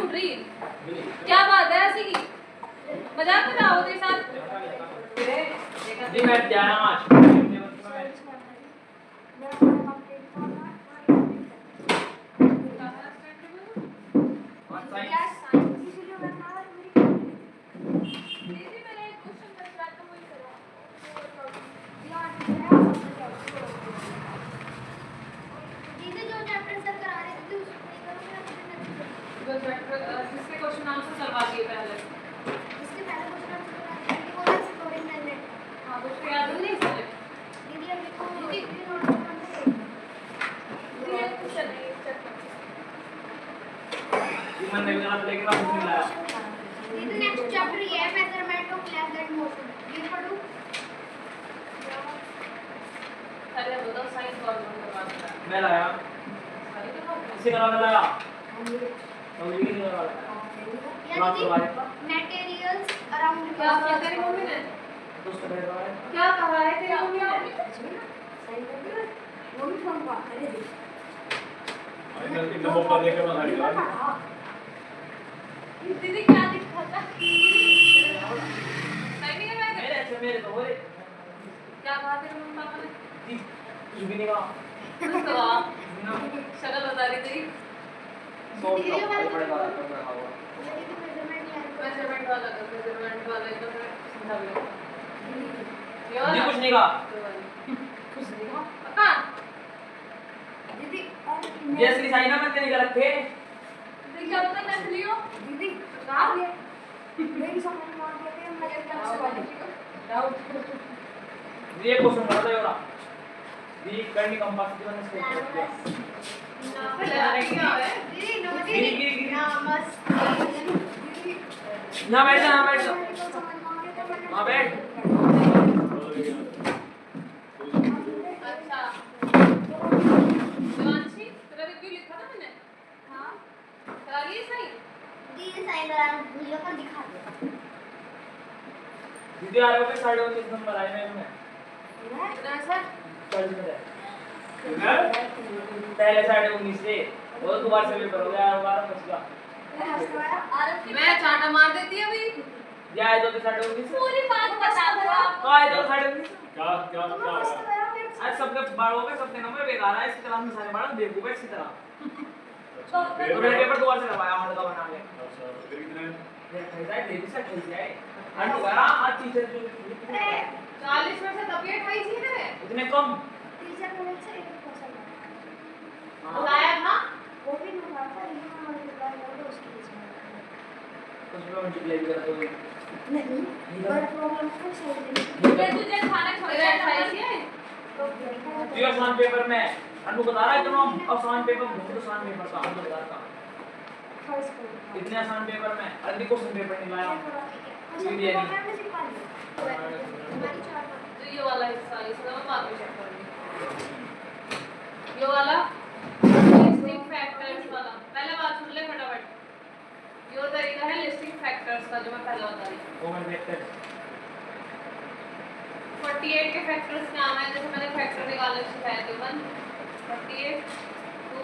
उठ रही है। क्या बात है ऐसी की? मजाक कर रहा हो तेरे साथ? जी मैं जाना आज जिसके क्वेश्चन आंसर करवा दिए पहले। इसके पहले क्वेश्चन आंसर करा दिए वो वाला स्टोरी मैंने हाँ तो उसको याद नहीं है। दीदी अभी को दीदी नोट करना है ये क्वेश्चन है चेक कर। मन में गलत लेके वापस नहीं लाया दीदी नेक्स्ट चैप्टर ये है measurement of length and motion ये पढ़ूं पहले बताओ साइन फॉर्मूला करवा दो। मैं लाया साइन तो बहुत इसे करा मैं लाया और ये नहीं लगा या दीदी मटेरियल्स अराउंड क्या कहा तेरी मम्मी ने? तो उसका बैठ रहा है क्या कहा है तेरी मम्मी ने? सही कर दिया वो भी फोन पा अरे दे आजकल की नमो पर देकर बना दिया दीदी क्या दिखाता? साइन नहीं करवाए थे? मेरे तो होए क्या कहा तेरे मम्मी पापा ने? कुछ भी नहीं कहा कुछ कहा? शक्ल बता रही तेरी। सो पड़ेगा करना होगा मेजरमेंट वाला कर मेजरमेंट वाला एकदम समझा भी नहीं। ये जी वाला? कुछ नहीं कहा कुछ नहीं कहा? पक्का? दीदी जैसे कि साइना में नहीं रखे दीदी क्या पता नकली हो? दीदी कहा? मेरी समझ में आ गया कि मैं क्या वाली डाउट। ये क्वेश्चन बता दो योरा दी करनी कंपास की मैंने स्टेट किया पहले आने क्या है? दीदी नो गिरी दीदी गिरी नमस्ते ना बैठ जा हां बैठ अच्छा शिवांशी तेरा रिव्यू लिखा था मैंने। हां करा लिए सही? दीदी साइन करा वीडियो पर दिखा दे दीदी आ रहे हो 19.5 नंबर आए में कितना है सर? पहले 19.5 से वो दोबारा से पेपर हो गया और 12 बच गया मैं चांटा मार देती अभी। जाए तो 19.5 पूरी बात बता दो आप। तो आए तो 19.5 क्या क्या क्या आज सबके बाड़ों पे सबके नंबर बेकार है इसकी क्लास में सारे बाड़ बेवकूफ है इसी तरह तो मैंने पेपर दोबारा से करवाया हमारे का बना के अच्छा फिर कितने ये खरीदाई डेली से खरीद जाए अंडू करा आज टीचर जो 40 में से तब ये 28 ही थे। इतने कम टीचर ने से एक क्वेश्चन बताया था वो भी नहीं था ये हमारे रिप्लाई कर दो उसके बीच में कुछ भी मल्टीप्लाई करा तो नहीं बट प्रॉब्लम को सॉल्व नहीं ये तुझे खाना छोड़े 28 है। ये आसान पेपर में अंडू बता रहा है तुम आसान पेपर बहुत आसान पेपर का अंडू बता रहा इतने आसान पेपर में अभी क्वेश्चन पेपर नहीं लाया तो ये वाला हिस्सा इसका मैं बाद में चेक करूंगी। ये वाला लिस्टिंग फैक्टर्स वाला पहले बात सुन ले फटाफट। ये तरीका है लिस्टिंग फैक्टर्स का जो मैं पहले बता रही थी। कॉमन फैक्टर 48 के फैक्टर्स क्या है जैसे मैंने फैक्टर निकालने सिखाए थे 1 48 2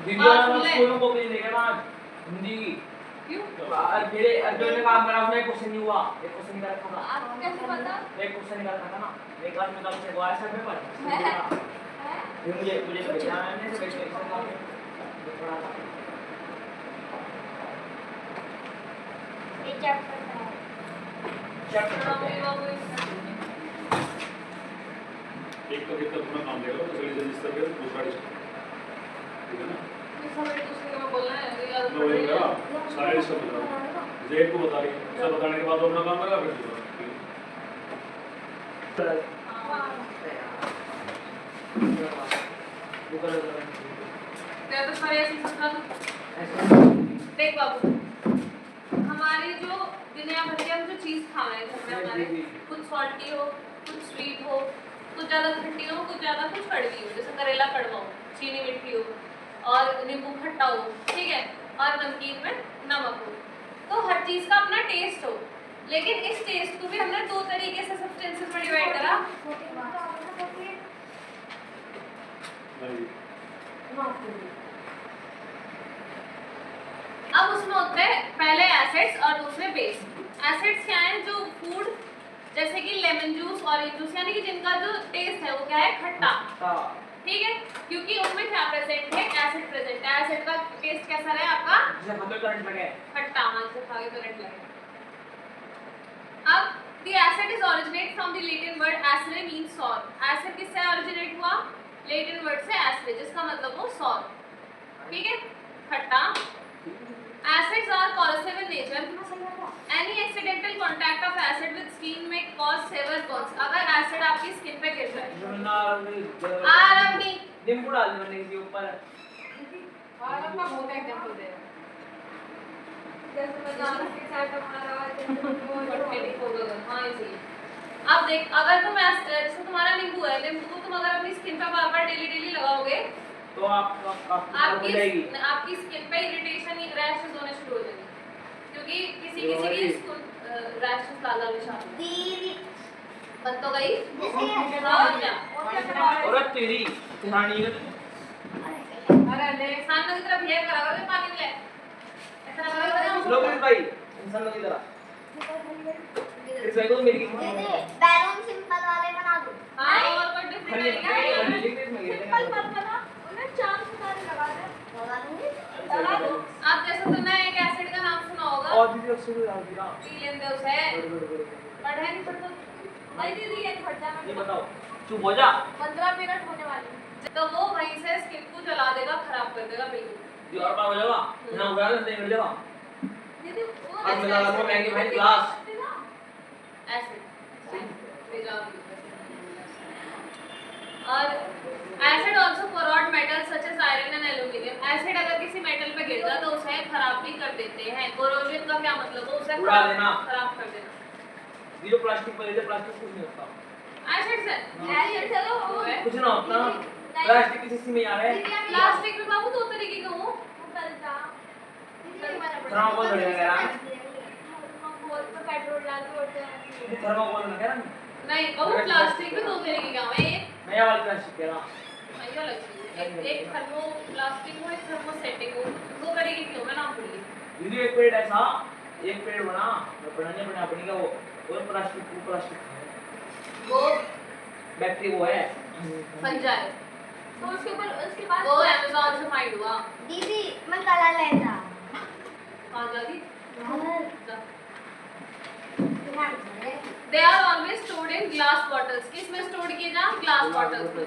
वीडियो वाला स्कूल में कॉपी देगा आज हिंदी क्यों? आज मेरे अर्जुन ने काम करा उसने क्वेश्चन नहीं हुआ एक क्वेश्चन निकाला था आपको कैसे पता? एक क्वेश्चन निकाला था ना एक क्लास में तो से हुआ ऐसा पेपर ये मुझे भेजा मैंने से बैठ के थोड़ा था ये चैप्टर चैप्टर एक तो कितना अपना काम देगा तो चलिए जिस तरह के दूसरा डिस्क ठीक है ना समय दूसरे में बोलना है ये याद नो ये करा सारे डिस्क बता मुझे एक को बता रही है सब बताने के बाद वो अपना काम करेगा फिर दूसरा तेरा तो सारे ऐसे सकता देख बाबू हमारी जो दुनिया भर की हम जो चीज खा रहे हैं घर में हमारे कुछ सॉल्टी हो कुछ स्वीट हो कुछ ज्यादा खट्टी हो कुछ ज्यादा कुछ कड़वी हो जैसे करेला कड़वा हो चीनी मीठी हो और नींबू खट्टा हो ठीक है और नमकीन में नमक हो तो हर चीज का अपना टेस्ट हो लेकिन इस टेस्ट को भी हमने दो तरीके से सब्सटेंसेस में डिवाइड करा अब उसमें होते हैं पहले एसिड्स और दूसरे बेस। एसिड्स क्या हैं? जो फूड जैसे कि लेमन जूस, ऑरेंज जूस, यानी कि जिनका जो टेस्ट है वो क्या है? खट्टा। ठीक है, क्योंकि उसमें क्या प्रेजेंट है? एसिड प्रेजेंट है। एसिड का टेस्ट कैसा है आपका? जैसे खाते करंट लगे खट्टा। हाँ, से खागे करंट लगे। अब the acid is originate from the Latin word acere means sour। acid किससे originate हुआ? Latin word से acere, जिसका मतलब वो sour। ठीक है, खट्टा। Acids are corrosive in nature। Any accidental contact of acid with skin may cause severe burns। अगर acid आपकी स्किन पे गिर जाए, आराम नहीं, नींबू डाल दो के ऊपर। आराम का बहुत एग्जांपल दे रहा हूं। जैसे मैं जानती हूं साइड हमारा हाँ इसी। अब देख, अगर तुम जैसे तुम्हारा नींबू है, नींबू को तुम अगर अपनी स्किन पे बार-बार डेली लगाओगे तो आपकी स्किन पे इरिटेशन, रैशेस होने शुरू हो जाएंगे, क्योंकि किसी की रैशेस लाल निशान दीदी बन तो गई। जैसे क्या और तेरी कहानी अरे ले सामने की तरफ ये करा दे, पानी ले ऐसा लगा लोग भाई इंसान लोग इधर इस भाई को मेरी दीदी बैलून सिंपल वाले बना दो। हां, और कोई डिफरेंट नहीं है। सिंपल मत बना, उन्हें चांद सितारे लगा दे। लगा दूंगी, लगा दो। आप जैसे तुमने एक एसिड का नाम सुना होगा, और दीदी अक्सर डाल दिया पी लेंगे उसे। पढ़े नहीं पढ़ते भाई दीदी, ये फट जाना। ये बताओ चुप हो जा। 15 मिनट होने वाले हैं, तो वो वहीं से स्किन को जला देगा, खराब कर देगा बिल्कुल। ये और बार हो जाएगा ना, उड़ा दे मिल जाएगा। दीदी वो अब मैं लगा दूं मैगी भाई ग्लास एसिड और acid also corrode metals such as iron and aluminum। Acid अगर किसी मेटल पे गिर जाए तो उसे खराब भी कर देते हैं। कोरोजन का क्या मतलब है? उसे उड़ा देना, खराब कर देना। ये जो प्लास्टिक पर है, प्लास्टिक कुछ नहीं होता। एसिड से तो वो है कुछ ना होता। प्लास्टिक किसी में आ रहा है। प्लास्टिक में बाबू दो तरीके के हो। थर्माकोल लगा यार। पेट्रोल डाल के उड़ते हैं। थर्माकोल लगा ना। नहीं बाबू, प्लास्टिक में दो तरीके के हैं। एक नया वाला प्लास्टिक है ना। ये अलग चीज है। एक थर्मो प्लास्टिक हो, एक थर्मोसेटिक हो, दो तरीके के हो। मैं नाम भूल गई। दीदी एक पेड़ ऐसा, एक पेड़ बना, बनाने बना अपनी का वो, और प्लास्टिक वो बैटरी वो है पंजा है, तो उसके बाद वो अमेज़न से फाइंड हुआ। दीदी मैं कलर लेता। कहां जाती? Colour They are always stored in glass bottles। किस में स्टोर किए जा? ग्लास बॉटल्स में।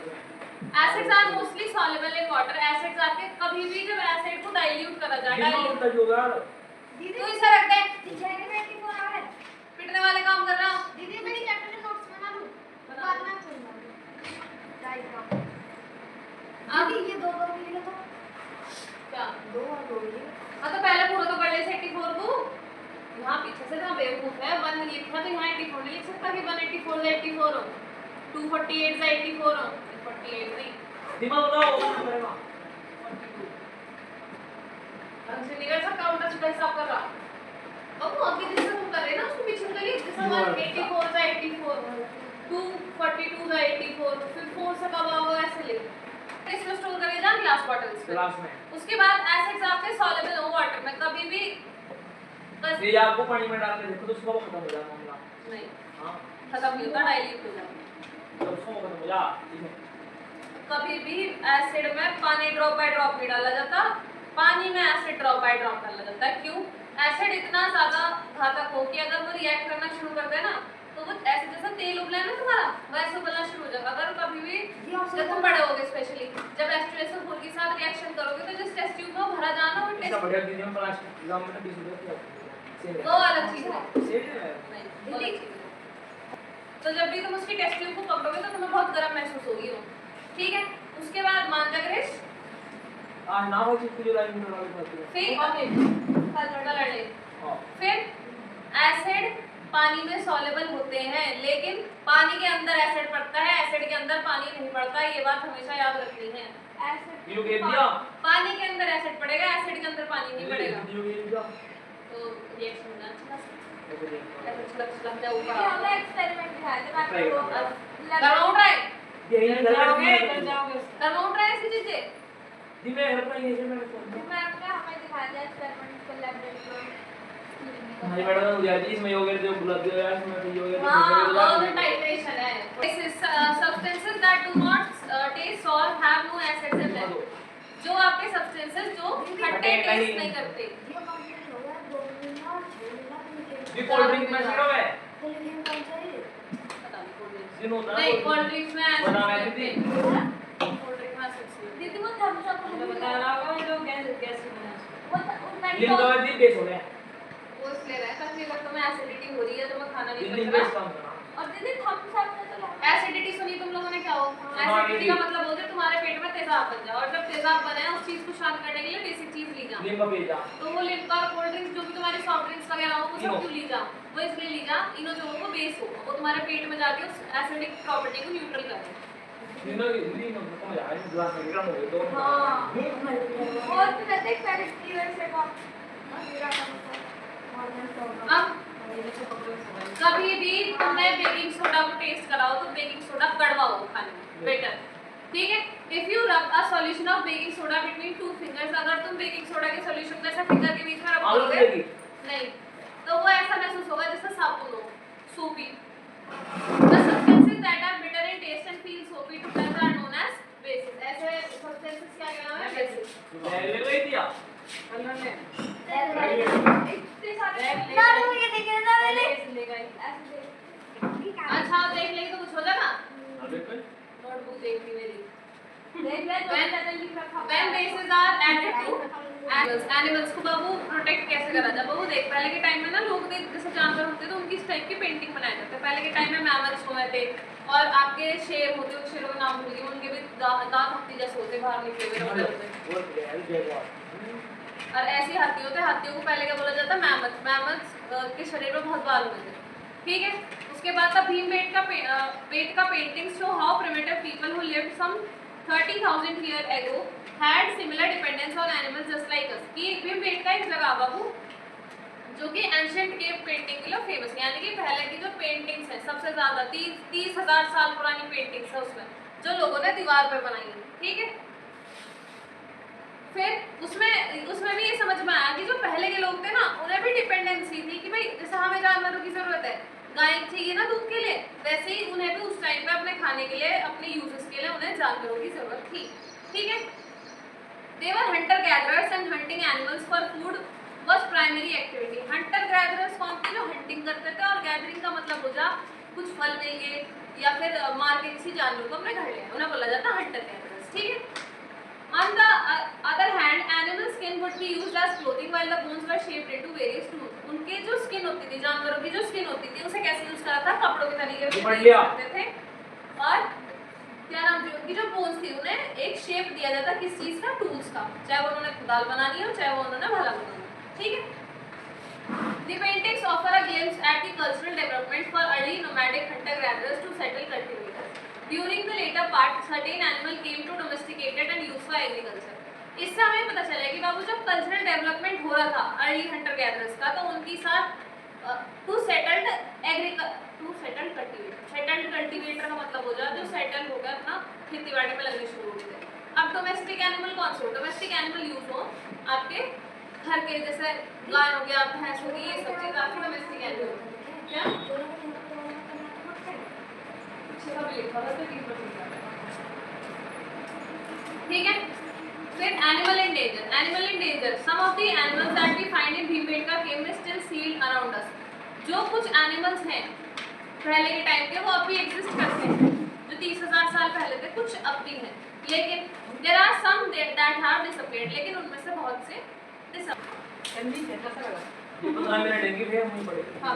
Acids are mostly soluble in water। Acids आपके कभी भी जब एसिड को डाइल्यूट करा जाए, दीदी तो इसे रख दे। जैकेट में की पूरा है। पिटने वाले काम कर रहा हूं। दीदी मेरी चैप्टर के नोट्स बना लूं। बाद में खोलूंगा। डायग्राम। अब दीदी ये दो मिले तो क्या? दो और दो ये। हाँ तो पहले पूरा तो कर ले 84 को। यहाँ पीछे से जहाँ बेवकूफ है, 1 लिखा तो यहाँ 84 नहीं लिख सकता कि 184 से 84 हो, 248 से 84 हो, 48 नहीं। दिमाग लगाओ वो करेगा। हमसे नहीं कर सकता, काउंटर से हिसाब कर रहा। अब वो आगे जिससे तुम कर रहे हैं ना, उसको पीछे कर लिए। जैसे 184 से 84, 242 से 84, फिर 4 से कब आओगे ऐसे लिख। इसमें स्टोर करें जा ग्लास बॉटल्स में। उसके बाद एसिड्स आपके सॉल्युबल हो वाटर में। कभी भी बस ये आपको पानी में डाल के देखो तो उसका वो खत्म हो जाएगा मामला। नहीं हां खत्म नहीं होता, डाइल्यूट हो जाता। तो उसको खत्म हो जा। ठीक है, कभी भी एसिड में पानी ड्रॉप बाय ड्रॉप नहीं डाला जाता, पानी में एसिड ड्रॉप बाय ड्रॉप डाला जाता है। क्यों? एसिड इतना ज्यादा घातक हो कि अगर वो रिएक्ट करना शुरू कर दे ना, तो वो ऐसे जैसा तेल उबला है ना तुम्हारा, वैसे उबलना शुरू हो जाएगा। अगर कभी भी जब तुम बड़े होगे, स्पेशली जब H2SO4 के साथ रिएक्शन करोगे, तो जिस टेस्ट ट्यूब में भरा जाना, वो इसका बढ़िया दीदी हम प्लास्टिक एग्जाम में 20 रुपए वो अलग चीज है। सेम है नहीं, वो अलग चीज है। तो जब भी तुम उसकी टेस्ट ट्यूब को पकड़ोगे तो तुम्हें बहुत गर्म महसूस होगी वो। ठीक है, उसके बाद मान जा ग्रेस आज ना हो चिपकी जो लाइन में वाली बात है। फिर कलर डे। हां, फिर एसिड पानी में सॉल्युबल होते हैं, लेकिन पानी के अंदर एसिड पड़ता है, एसिड के अंदर पानी नहीं पड़ता। ये बात हमेशा याद रखनी है। ये कह दिया पानी के अंदर एसिड पड़ेगा, एसिड के अंदर पानी नहीं पड़ेगा। ये कह दिया तो रिएक्शन होना चाहिए। ऐसे देखो ऐसे छलक जाए ऊपर। ये हमने एक्सपेरिमेंट दिखाया था। मैं Try आपको करो। करवाऊं ट्राई? यही ना जाओगे जाओगे करवाऊं ट्राई ऐसी चीजें? दी मैं घर पर ये मैं मैं आपने हमें दिखाया था एक्सपेरिमेंट कर लैब हमारी मैडम ने बुझा दी इसमें योगर्ट जो बुला दिया यार इसमें तो योगर्ट हाँ वो तो टाइट्रेशन है substances that do not taste or have no acids in them जो आपके substances जो खट्टे टेस्ट नहीं करते ये कंप्लीट हो गया 2 महीना और 6 महीना ये कोल्ड ड्रिंक में जीरो है कोल्ड ड्रिंक कौन सा है पता नहीं कोल्ड ड्रिंक्स जिन होता नहीं कोल्ड ड्रिंक्स में acid बना नहीं है करते। दीदी कोल्ड ड्रिंक में acid नहीं दीदी वो थम्स अप करते। बता रहा होगा जो गैस वो लिंक का भी बेस हो गया वो इसलिए रहा है ताकि अगर तुम्हें एसिडिटी हो रही है तो मैं खाना नहीं लिंक पच बेस रहा काम करना और दीदी थम्स अप में तो एसिडिटी सुनी तुम लोगों ने क्या हो हाँ, एसिडिटी का मतलब होता है तुम्हारे पेट में तेजाब बन जाए और जब तेजाब बने उस चीज को शांत करने के लिए बेसिक चीज ली जाओ लिंक का पेज जा तो वो लिम्का और कोल्ड ड्रिंक्स जो भी तुम्हारी सॉफ्ट ड्रिंक्स वगैरह हो वो इनो। सब क्यों ली जाओ वो इसलिए ली जा इनो जो हो वो बेस हो वो तुम्हारे पेट में जाके उस एसिडिक प्रॉपर्टी को न्यूट्रल करे लिंक को मजा आया ग्लास में गिरा हो गया तो हाँ और फिर रहते पहले फ्लेवर से कौन अब कभी भी तुमने बेकिंग सोडा को टेस्ट कराओ तो बेकिंग सोडा कड़वा हो खाने में बेटर ठीक है if you rub a solution of baking soda between two fingers अगर तुम बेकिंग सोडा के सॉल्यूशन को ऐसा फिंगर के बीच में रब आलू करोगे लगेगी नहीं तो वो ऐसा महसूस होगा जैसे साबुन हो सूपी the substances that are bitter in taste and feel soapy together are known as bases ऐसे substances क्या नाम है bases ले ले दिया इतने सारे ना वो ये देखे ना मैंने अच्छा देख ले तो कुछ हो जाएगा हाँ देख ले नोटबुक देख ली मेरी देख ले तो मैंने लिख रखा when bases are added to animals को बाबू प्रोटेक्ट कैसे करा जाए बाबू देख पहले के टाइम में ना लोग जैसे जानवर होते तो उनकी इस टाइप की पेंटिंग बनाए जाते पहले के टाइम में मैमल्स हुए थे और आपके शेर होते उन शेरों का नाम भूल गई उनके भी दांत हत्ती जैसे होते बाहर निकले हुए होते वो जयवार और ऐसे हाथी होते हाथियों को पहले क्या बोला जाता मैमथ मैमथ के शरीर में बहुत बाल होते थे ठीक है उसके बाद था Bhimbetka paintings show how primitive people who lived some 30,000 year ago had similar dependence on animals just like us कि भीमबेटका एक जगह बाबू जो कि एंशिएंट केव पेंटिंग के लिए फेमस है यानी कि पहले की जो पेंटिंग्स हैं सबसे ज़्यादा 30,000 साल पुरानी पेंटिंग्स है उसमें जो लोगों ने दीवार पर बनाई है ठीक है फिर उसमें भी ये समझ में आया कि जो पहले के लोग थे ना उन्हें भी डिपेंडेंसी थी कि भाई जैसे हमें जानवरों की ज़रूरत है गाय चाहिए ना दूध के लिए वैसे ही उन्हें भी उस टाइम पे अपने खाने के लिए अपने यूजेस के लिए उन्हें जानवरों की ज़रूरत थी ठीक है they were hunter gatherers and hunting animals for food was primary activity hunter gatherers कौन थे जो हंटिंग करते थे और गैदरिंग का मतलब हो जा कुछ फल मिल गए या फिर मार के किसी जानवर को अपने घर ले उन्हें बोला जाता हंटर गैदरर्स ठीक है on the other hand animal skin would be used as clothing while the bones were shaped into various tools उनके जो स्किन होती थी जानवरों की जो स्किन होती थी उसे कैसे यूज करा था कपड़ों के तरीके से यूज करते थे और क्या नाम थी उनकी जो बोन्स थी उन्हें एक शेप दिया जाता किस चीज का टूल्स का चाहे वो उन्होंने खुदाल बनानी हो चाहे वो उन्होंने भला बनाना ठीक है The paintings offer a glimpse at the cultural development for early nomadic hunter-gatherers to settle cultivators. During the later part, certain animals came to domesticated and used for agriculture. इससे हमें पता चला कि बाबू जब कल्चरल डेवलपमेंट हो रहा था early Hunter gatherers का तो उनकी साथ टू सेटल्ड कल्टीवेटर का मतलब हो जाए जो सेटल होकर अपना खेती बाड़ी में लगने शुरू हो गए अब डोमेस्टिक एनिमल कौन से हो डोमेस्टिक एनिमल यूज हो आपके घर के जैसे गाय हो गया भैंस हो गई ये सब चीज़ आपकी डोमेस्टिक एनिमल क्या ठीक है फिर animal in danger some of the animals that we find in Bhimbetka cave में स्टिल सील्ड अराउंड अस जो कुछ एनिमल्स हैं पहले के टाइम के वो अब भी एग्जिस्ट करते हैं जो 30,000 साल पहले थे कुछ अब भी हैं लेकिन there are some that have disappeared लेकिन उनमें से बहुत से ये 15 मिनट देंगे फिर हम पढ़ेंगे हाँ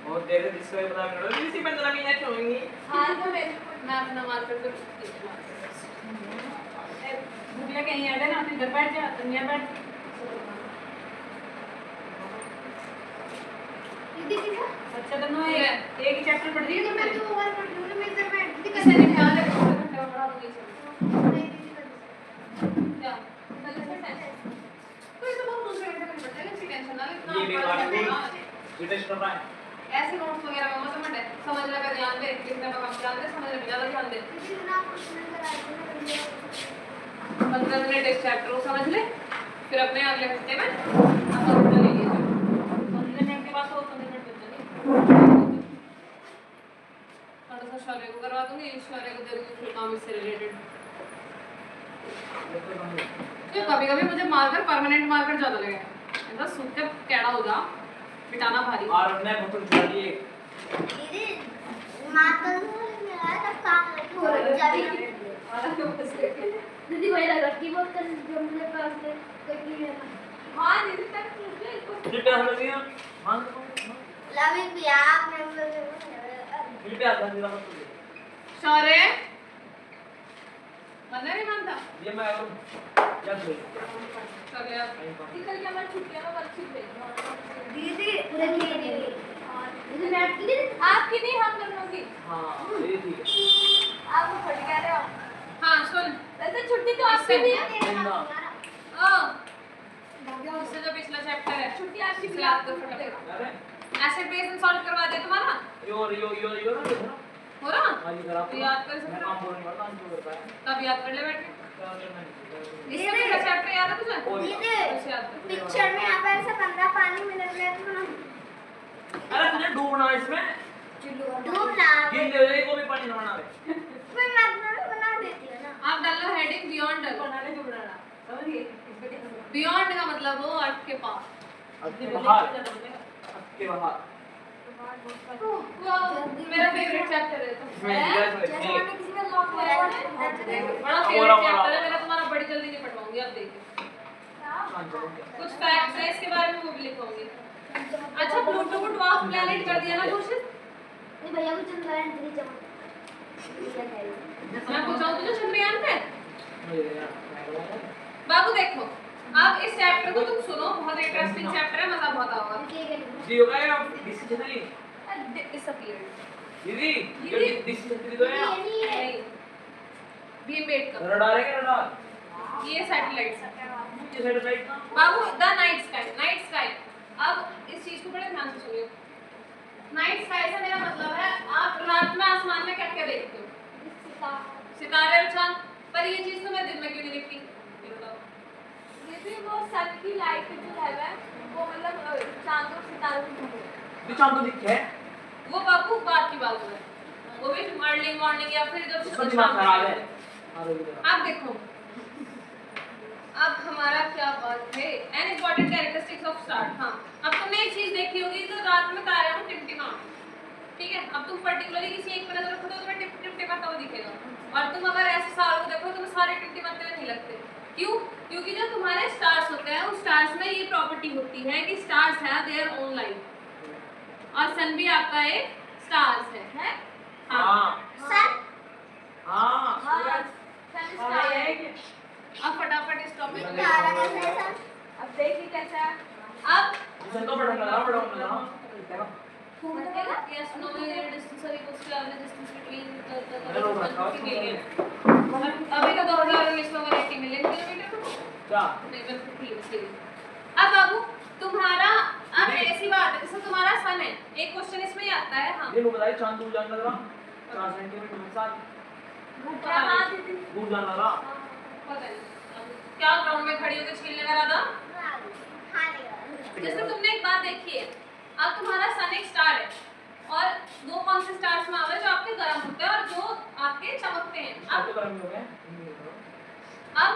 और तेरे जिसका 15 मिनट होगी इसी 15 मिनट होंगी हाँ तो मैं अपना मार्कर पे भूलिया कहीं आ ना अपने घर बैठ जा दुनिया बैठ दीदी किधर अच्छा दोनों एक ही चैप्टर पढ़ रही दीदी है मैं तो ओवर पढ़ रही हूँ मैं इधर बैठ दीदी कैसे कैसे ख्याल है घंटा बड़ा हो गई नहीं दीदी क्या पहले से टेस्ट तो इसे बहुत दूसरे घंटे में पढ़ते हैं इसकी टेंशन ना ये भी बात ये टेस्ट कर रहा है ऐसे नोट्स वगैरह में मत मत समझने का ध्यान दे लिखने का कम ध्यान दे समझने पे ज्यादा ध्यान दे दीदी ना क्वेश्चन नंबर आए 15 मिनट इस चैप्टर को समझ ले फिर अपने अगले हफ्ते में आप अपना ले लीजिए तो कभी-कभी मुझे मार्कर परमानेंट मार्कर ज्यादा लगेगा। ऐसा सूख के टेढ़ा हो जा, मिटाना भारी। और हमने बोतल छुड़ा दी एक। दीदी माता ने आया तब काम हो जावी दीदी वही लगा की बहुत कर जो मुझे पास से कहीं है हाँ दीदी तक मुझे इसको चिट्टे हाथ लगी है मान लवी भी आप मैं चिट्टे हाथ लगी है शौर्य मानना नहीं मानता ये मैं जब ले चल यार निकल के हमारी छुट्टियां में बच्ची भेज दीदी देखिए दीदी मैं आपकी नहीं हम दोनों की हां ये ठीक है आपको फट गया रे हाँ सुन वैसे छुट्टी तो आपकी भी है ओ इससे जो पिछला चैप्टर है छुट्टी आपकी भी आपको फटाफट अरे एसिड बेस सॉल्व करवा दे तुम्हारा यो ना देखो हो रहा आज खराब तो याद कर सकते काम बोलने वाला काम क्यों करता है तब याद कर ले बैठ के क्या करना है इससे पिछला चैप्टर याद है तुझे दीदी कैसे याद कर पिक्चर में यहाँ पर ऐसा बंदा पानी में लग रहा है अरे तुझे डूबना है इसमें डूब ना गिन दे को भी पानी न बना दे मैं मैग्नेट बना देती है ना आप डालो हेडिंग बियॉन्ड डालो बनाने को बनाना समझ गए बियॉन्ड का मतलब वो अर्थ के पास आपके बाहर आपके बाहर मेरा फेवरेट चैप्टर है तो मैं जैसे मैंने किसी में लॉक मारा है बड़ा फेवरेट चैप्टर है मेरा तुम्हारा बड़ी जल्दी नहीं पढ़वाऊंगी अब देखिए कुछ फैक्ट्स है इसके बारे में वो भी लिखूंगी अच्छा प्लूटो को ड्वार्फ प्लैनेट कर दिया ना घोषित नहीं भैया को चंद्रयान 3 चमक मैं पूछाऊं तुझे चंद्रयान पे मैं बाबू देखो अब इस चैप्टर को तुम सुनो बहुत इंटरेस्टिंग चैप्टर है मजा बहुत आएगा जी हो गया दिस छतरी डिसअपीयर्ड दीदी ये दिस छतरी तो है भी मेड कर रडार है क्या रडार ये सैटेलाइट ये सैटेलाइट का बाबू द नाइट स्काई अब इस चीज को बड़े ध्यान से सुनिए नाइट स्काई से मेरा मतलब है आप रात में आसमान में क्या क्या देखते हो सितारे और चांद पर ये चीज तो मैं दिन में क्यों नहीं देखती ये बताओ जैसे वो सन की लाइट जो है वो मतलब चांद और सितारों की धूप है। ये चांद तो दिखे है वो बाबू बात की बात है वो भी अर्ली मॉर्निंग या फिर जब उसका दिमाग खराब है और अब देखो अब हमारा क्या बात है an important characteristics of star हाँ अब तुमने एक चीज देखी होगी तो रात में तारे को टिमटिमाते ठीक है अब तुम पर्टिकुलरली किसी एक पर नजर रखो तो तुम्हें टिमटिमाता हुआ दिखेगा और तुम अगर ऐसे सारों को देखो तो सारे टिमटिमाते हुए नहीं लगते क्यों क्योंकि जो तुम्हारे स्टार्स होते हैं उस स्टार्स में ये प्रॉपर्टी होती है कि stars have their own light और सन भी आपका एक स्टार्स है हां सर हां सन स्टार है अब फटाफट इस टॉपिक पे तारा कैसा है सर अब देखिए कैसा है अब इसे तो बड़ा लगा yes no distance or equals to average distance between अरे वो रखा है। अभी तो 2019 में 180 मिलियन किलोमीटर क्या नहीं बिल्कुल ठीक है अब बाबू तुम्हारा अब ऐसी बात है जैसे तुम्हारा सन है एक क्वेश्चन इसमें ही आता है हाँ ये लोग बताइए चांद दूर जाने लगा 4 सेंटीमीटर के साथ क्या बात है दूर जाने लगा पता नहीं अब क्या ग्राउंड में खड़ी होकर छीन लगा रहा था जैसे तुमने एक बात देखी है अब तुम्हारा सन एक स्टार है और वो कौन से स्टार्स में आवे जो आपके गर्म होते हैं और जो आपके चमकते हैं अब अब तो गर्मी हो गए अब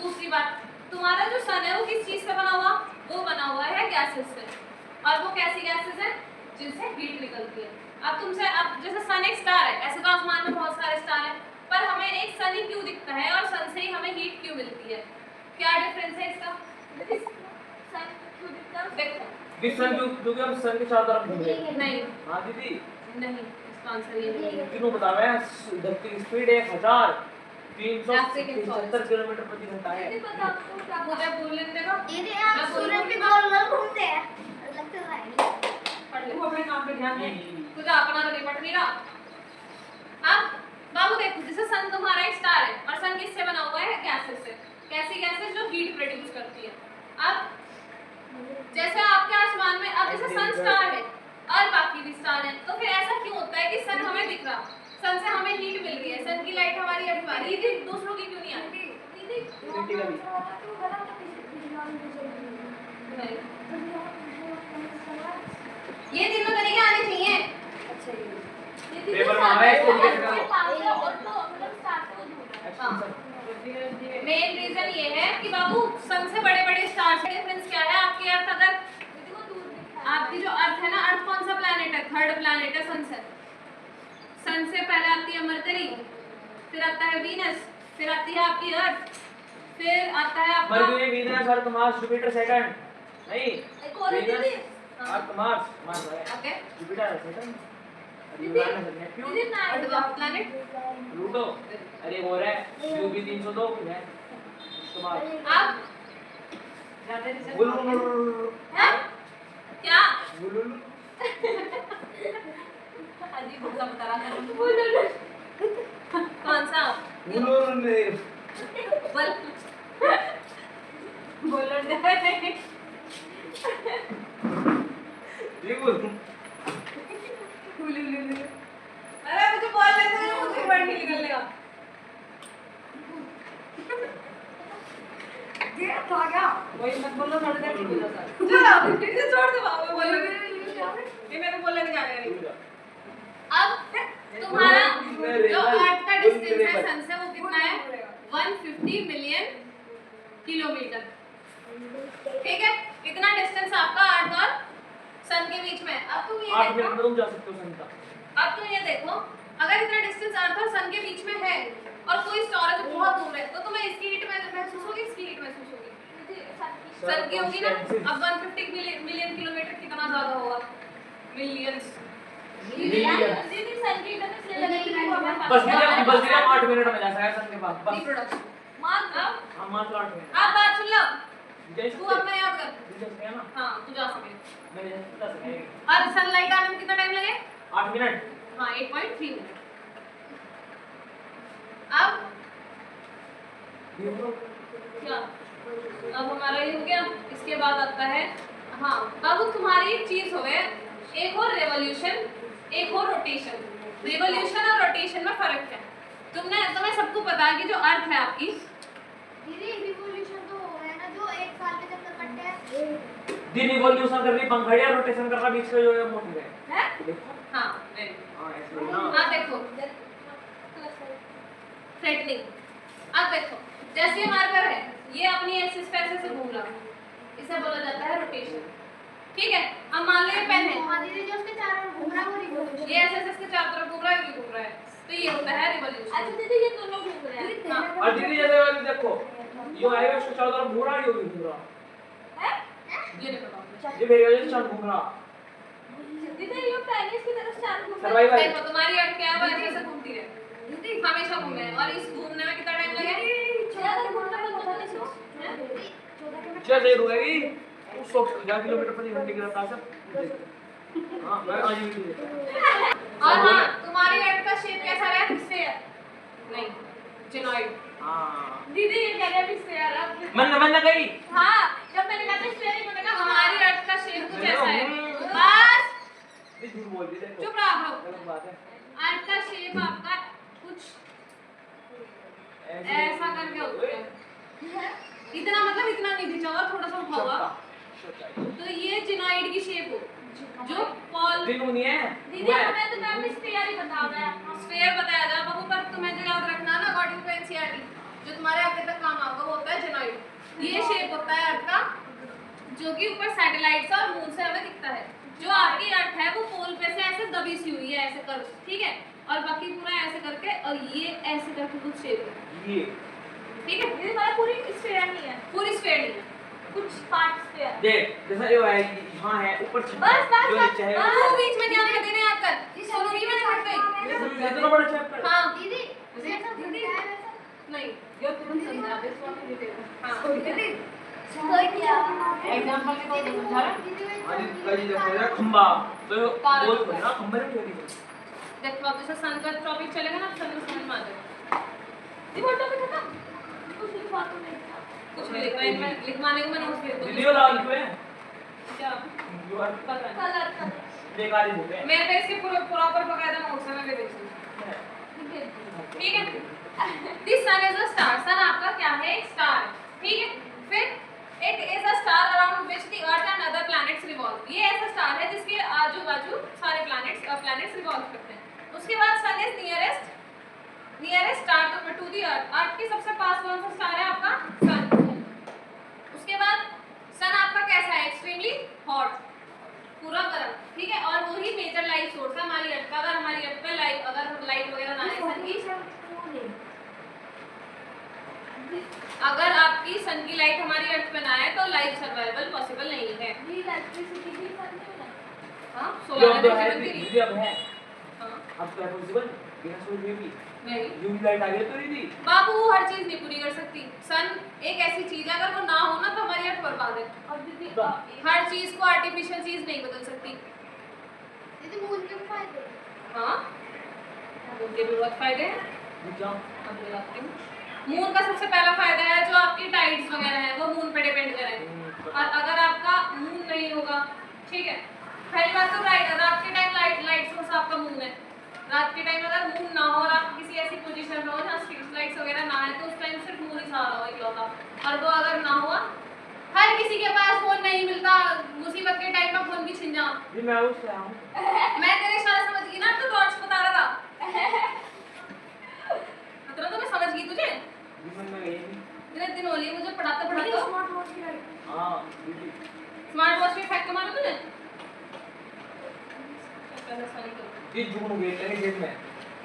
दूसरी बात तुम्हारा जो सन है वो किस चीज से बना हुआ वो बना हुआ है गैसेस से और वो कैसी गैसेस है जिनसे हीट निकलती है अब तुमसे अब जैसे सन एक स्टार है ऐसे तो आसमान में बहुत सारे स्टार हैं पर हमें एक सन ही क्यों दिखता है और सन से ही हमें हीट क्यों मिलती है क्या डिफरेंस है इसका सन क्यों दिखता है देखो किस सन क्योंकि हम सन के चारों तरफ घूम रहे हैं नहीं हां दीदी नहीं इसका आंसर ये नहीं है किनो बतावे धरती की स्पीड 1370 किलोमीटर प्रति घंटा है नहीं पता आपको क्या मुझे बोलने देगा दीदी आप सूरज भी गोल गोल घूमते हैं लगता है पढ़ ले तू अपने काम पे ध्यान दे तुझे अपना तो नहीं पढ़ नहीं रहा अब बाबू देखो जैसे सन तुम्हारा एक स्टार है और सन किससे बना हुआ है गैसेस से कैसी गैसेस जो हीट प्रोड्यूस करती है अब जैसे आपके आसमान में अब जैसे सन स्टार है और बाकी भी स्टार हैं तो फिर ऐसा क्यों होता है कि सन हमें दिख रहा सन से हमें हीट मिल रही है सन की लाइट हमारी अभी आ रही है दूसरों की क्यों नहीं आ रही बेटी का भी नहीं। ये तीनों तरीके आने चाहिए पेपर में आया इसको कैसे करो मेन रीजन ये है कि बाबू थर्ड प्लैनेट है सन से। सन से पहले आती है मरकरी, फिर आता है वीनस, फिर आती है आपकी अर्थ, फिर आता है आपका मरकरी, वीनस, अर्थ, मार्स, जुपिटर सेकंड। नहीं, एक और है दीदी। अर्थ, मार्स, मार्स है, ओके जुपिटर है सेकंड, दीदी नेपच्यून, दीदी नाइन अर्थ प्लैनेट। प्लूटो, अरे वो है यूबी 302 है। उसके बाद आप ज्यादा रिसर्च बुलबुल, हैं क्या बुलबुल, अजीब सा बता रहा था बुलबुल। कौन सा बुलबुल ने बल बोलो नहीं बिल्कुल। अरे मुझे बोल लेते हैं मुझे वर्ड नहीं निकलने का ये था क्या वही मत बोलो थोड़ी देर ठीक हो जाता चलो इसे छोड़ दो बाबू बोलो ये मेरे को बोलने नहीं जाने वाली अब तुम्हारा जो अर्थ का डिस्टेंस है सन से वो कितना है 150 मिलियन किलोमीटर ठीक है इतना डिस्टेंस आपका अर्थ और सन के बीच में है। अब तुम ये 8 मिनट देखो में तुम जा सकते हो सन तक। अब तुम ये देखो अगर इतना डिस्टेंस अर्थ और सन के बीच में है और कोई स्टार है जो बहुत दूर है तो तुम्हें इसकी हीट महसूस होगी इसकी हीट महसूस होगी सन की होगी ना। अब 150 मिलियन किलोमीटर कितना ज्यादा होगा मिलियंस दीदी सन की हिट इसलिए लगेगी कि वो अपना बस दीदी हम 8 मिनट में जा सकते हैं सन के पास बस। रिप्रोडक्शन मान लो हम मात्र 8 मिनट अब बात सुन लो जय तू अपना याद कर दिलचस्प है ना हाँ तू जा सके मेरे जैसे बता सकेंगे और सनलाइट आने में कितना टाइम लगे 8 मिनट। हाँ 8.3 मिनट। अब क्या अब हमारा ये हो गया इसके बाद आता है हाँ बाबू तुम्हारी एक चीज हो गए एक और रेवोल्यूशन एक और रोटेशन। रेवोल्यूशन और रोटेशन में फर्क है तुम्हें सबको पता है कि जो अर्थ है आपकी दीदी रिवॉल्यूशन तो हो गया ना जो एक साल के चक्कर कटते हैं दिन इवोल्यूशन कर रही पंखड़िया रोटेशन कर रहा बीच में जो है मोटर है है देखो हाँ हां ऐसे ही ना हाँ देखो थ्रेटनिंग। अब देखो जैसे ये मार्कर है ये अपनी एक्सिस पे ऐसे से घूम रहा है इसे बोला जाता है रोटेशन ठीक है। अब मान लो ये पेन है हाँ दीदी जो उसके चारों ओर घूम रहा है वो रिवॉल्यूशन ये ऐसे इसके चारों तरफ घूम रहा है ये घूम रहा है तो ये होता है रिवॉल्यूशन। अच्छा दीदी ये दोनों घूम रहे हैं हाँ और दीदी जैसे वाली देखो यो आएगा उसके चारों तरफ घूम रहा है यो भी घूम रहा हैं ये नहीं पता ये मेरे वजह से चांद घूम रहा दीदी ये पेनिस की तरफ चार घूम रहे हैं सर्वाइवल देखो तुम्हारी अर्थ क्या है वो ऐसे ऐसे घूमती है हमेशा घूमे और इस घूमने में कितना टाइम लगेगा ज्यादा घूमना मत बता दीजिए क्या देर होगी 100 किलोमीटर प्रति घंटे की रफ्तार से हां मैं आज भी और हाँ तुम्हारी अर्थ का शेप कैसा है स्फीयर नहीं जिनॉइड। हां दीदी ये कह रहे हैं स्फीयर अब मन गई हाँ जब मैंने कहा था स्फीयर ही मैंने कहा हमारी अर्थ का शेप कुछ ऐसा है बस ये झूठ बोल दी देखो चुप रहो गलत बात है अर्थ का शेप आपका कुछ ऐसा करके होता है इतना मतलब इतना नहीं खींचा हुआ थोड़ा सा उठा हुआ तो ये जिनॉइड की शेप हो जो पॉल दिन नहीं है दीदी हमें तो मैम स्फीयर ही बता रहा है स्फीयर बताया जा बाबू पर तुम्हें जो याद रखना ना अकॉर्डिंग टू एनसीईआरटी जो तुम्हारे आगे तक काम आएगा वो होता है जिनॉइड। ये शेप होता है अर्थ का जो कि ऊपर सैटेलाइट से और मून से हमें दिखता है। जो आपकी अर्थ है वो पोल पे से ऐसे दबी सी हुई है ऐसे कर ठीक है और बाकी पूरा ऐसे करके और ये ऐसे करके कुछ शेप है ये ठीक है। दीदी हमारा पूरी स्फीयर नहीं है पूरी स्फीयर नहीं है कुछ पार्ट स्फीयर देख जैसा ये है यहां है ऊपर बस, बस, जो बस, नीचे है बस। तू बीच में ध्यान मत देना याद कर सोनू मैंने हट गई इतना बड़ा चैप्टर हाँ दीदी जैसा घूमता है वैसा नहीं जो तुरंत समझा दे स्वामी जी हाँ कोई क्या एग्जांपल के तौर पे समझा रहा आज कल देखो यार खंबा तो तारा बोल ना खंबा नहीं ठेकी देखो अब जैसे सन का टॉपिक चलेगा ना सन में समझ में आ जाएगा। दीदी वो टॉपिक खत्म कुछ नहीं बात नहीं कुछ नहीं लिखवाने को मैंने उसके वीडियो लाल क्यों है क्या यू आर पता नहीं कलर बेकार ही हो गए मेरे पे इसके पूरे प्रॉपर बकायदा नोट्स है मैं ले देखूंगी ठीक है। This sun is a star sun आपका क्या है एक स्टार ठीक है। फिर it is a star around which the earth and other planets revolve. ये ऐसा स्टार है जिसके आजू बाजू सारे प्लैनेट्स रिवॉल्व करते हैं। उसके बाद sun is nearest star to the earth के सबसे पास कौन सा स्टार है आपका सन। उसके बाद सन आपका कैसा है एक्सट्रीमली हॉट पूरा गर्म ठीक है और वही मेजर लाइफ सर्वाइवल पॉसिबल नहीं है। ये इलेक्ट्रिसिटी भी करने में ना। हाँ जो सोलर अब तो है, एनर्जी बनती बिजली अब है, हाँ अब तो है पॉसिबल, बिना सोच में भी नहीं यूवी लाइट आ गई तो नहीं थी। बाबू वो हर चीज नहीं पूरी कर सकती। सन एक ऐसी चीज है, अगर वो ना हो ना तो हमारी अर्थ बर्बाद है। और दीदी हर चीज को आर्टिफिशियल चीज नहीं बदल सकती। दीदी मून के फायदे हाँ उनके भी बहुत फायदे हैं। ये क्या? अब बताती हूँ। मून का सबसे पहला फायदा है जो आपकी टाइड्स वगैरह हैं वो मून पे डिपेंड करें। और अगर आपका मून नहीं होगा, ठीक है, पहली बात तो रात के टाइम लाइट सोर्स आपका मून है। रात के टाइम अगर मून ना हो और आप किसी ऐसी पोजीशन में हो जहाँ स्ट्रीट लाइट्स वगैरह ना है तो उस टाइम सिर्फ मून ही सहारा हो इकलौता। और वो अगर ना हुआ, हर किसी के पास फोन नहीं मिलता, मुसीबत के टाइम में फोन भी छिन जा। जी मैं उससे आया हूँ। मैं तेरे इशारा समझ गई ना, तो टॉर्च बता रहा था। मतलब तो मैं समझ गई तुझे। जी मैं गई थी। इतने दिन हो लिए मुझे पढ़ाते पढ़ाते। स्मार्ट वॉच की लाइट हाँ दीदी। स्मार्ट वॉच पे इफेक्ट मारा तुझे? जी झूठ गए तेरे जेब में।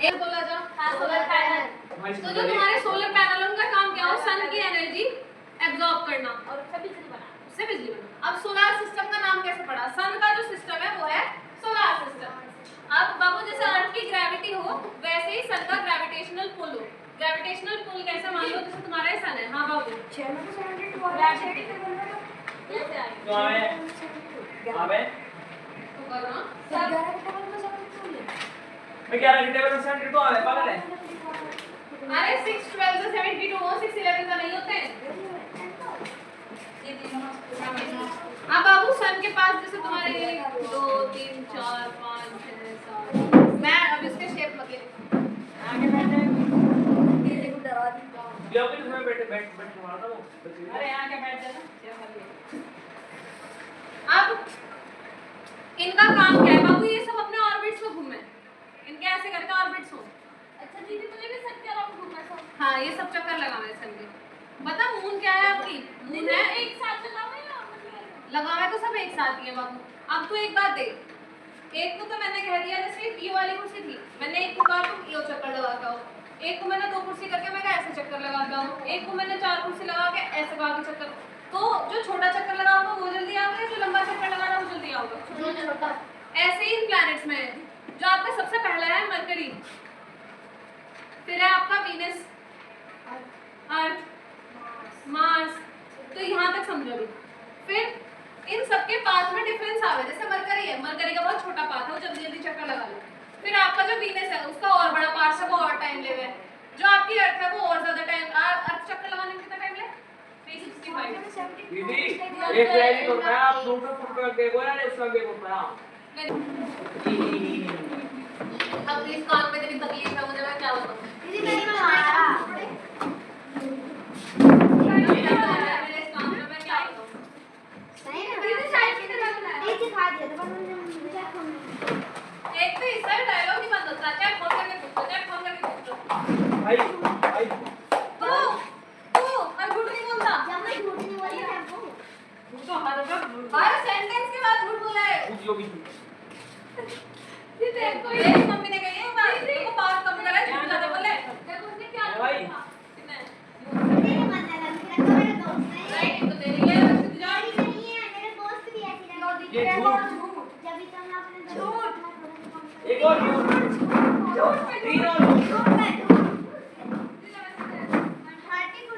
एक बोला जा सोलर पैनल हमारी तो जो तुम्हारे सोलर पैनल उनका काम क्या हो, सन की एनर्जी एब्जॉर्ब करना और उससे बिजली बना। उससे बिजली बना। अब सोलर सिस्टम का नाम कैसे पड़ा? सन का जो सिस्टम है वो है सोलर सिस्टम। अब बाबू जैसे अर्थ की ग्रेविटी हो वैसे ही सन का ग्रेविटेशनल पुल हो। ग्रेविटेशनल पुल कैसे मान लो जैसे तुम्हारा सन है। हाँ बाबू 6 में से 72 आ रहा है कैसे आई? तो हमें अबे तो करो ना। सब 11 के टेबल में 72 है मैं 11 घंटे में 72 आ रहा है, पागल है। अरे 6 12 से 72 हो, 6 11 का नहीं होते। ये तीनों हाँ बाबू सन के पास जैसे तुम्हारे 2 3 4 5 6 7 मैं अब इसके शेप मत ले। आगे बैठे दीदी को डरा दी ये अपने उसमें बैठ मारा था वो। अरे यहाँ के बैठ जाना ये खाली अब इनका काम क्या है बाबू? ये सब अपने ऑर्बिट्स में घूमे, इनके ऐसे करके ऑर्बिट्स हो। अच्छा दीदी मुझे भी सन के अराउंड घूमना था। हाँ ये सब चक्कर लगावे सन के। बता मून क्या है आपकी? मून है एक साथ लगाओ या मतलब लगावे तो सब एक साथ ही है बाबू। अब तू एक बात देख, एक को तो मैंने कह दिया जैसे ये वाली कुर्सी थी, मैंने एक को कहा तुम ये चक्कर लगा के आओ, एक को मैंने 2 कुर्सी करके मैं कहा ऐसे चक्कर लगा के आओ, एक को मैंने 4 कुर्सी लगा के ऐसे लगा के चक्कर। तो जो छोटा चक्कर लगा होगा वो जल्दी आओगे, जो लंबा चक्कर लगाना वो जल्दी आओगे। ऐसे ही इन प्लैनेट्स में है। जो आपका सबसे पहला है मरकरी, फिर है आपका वीनस, अर्थ, मार्स, तो यहाँ तक समझो अभी। फिर इन सबके पाथ में डिफरेंस आवे। जैसे मरकरी है, मरकरी का बहुत छोटा पाथ है, वो जल्दी जल्दी चक्कर लगा लो। फिर आपका जो वीनस है उसका और बड़ा पाथ है, वो और टाइम लेवे है। जो आपकी अर्थ है वो और ज्यादा टाइम, अर्थ चक्कर लगाने में कितना टाइम ले? 365। दीदी एक क्रेडिट होता है, आप दूसरा फुट कर के बोला नहीं उसका भी होता है। अब इस काम में तेरी तकलीफ है, मुझे मैं क्या बताऊं? दीदी मैंने बनाया मेरे इस काम में मैं क्या बताऊं? सही ना दीदी साइड से लगाना है। एक सिखा दिया तो पर मुझे फोन एक तो इसका भी डायलॉग नहीं बंद होता, चाहे फोन करके पूछो, चाहे फोन करके पूछो। भाई भाई तू और झूठ नहीं बोलता। जब मैं झूठ नहीं बोली मैं आपको तू तो हर वक्त हर सेंटेंस के बाद झूठ बोला है। कुछ लोग दीदी कोई मेरी मम्मी ने कही है बात, देखो बात कम करे, झूठ ज्यादा बोले। देखो उसने क्या भाई। बोला। कितने? तेरे मन लगा मेरा तो मेरा दोस्त है राइट तो तेरी है, रक्षित जा। गाड़ी नहीं है मेरे दोस्त भी ऐसे लगा ये झूठ। जब भी तुम अपने झूठ एक और झूठ, तीन और झूठ। हार्टी को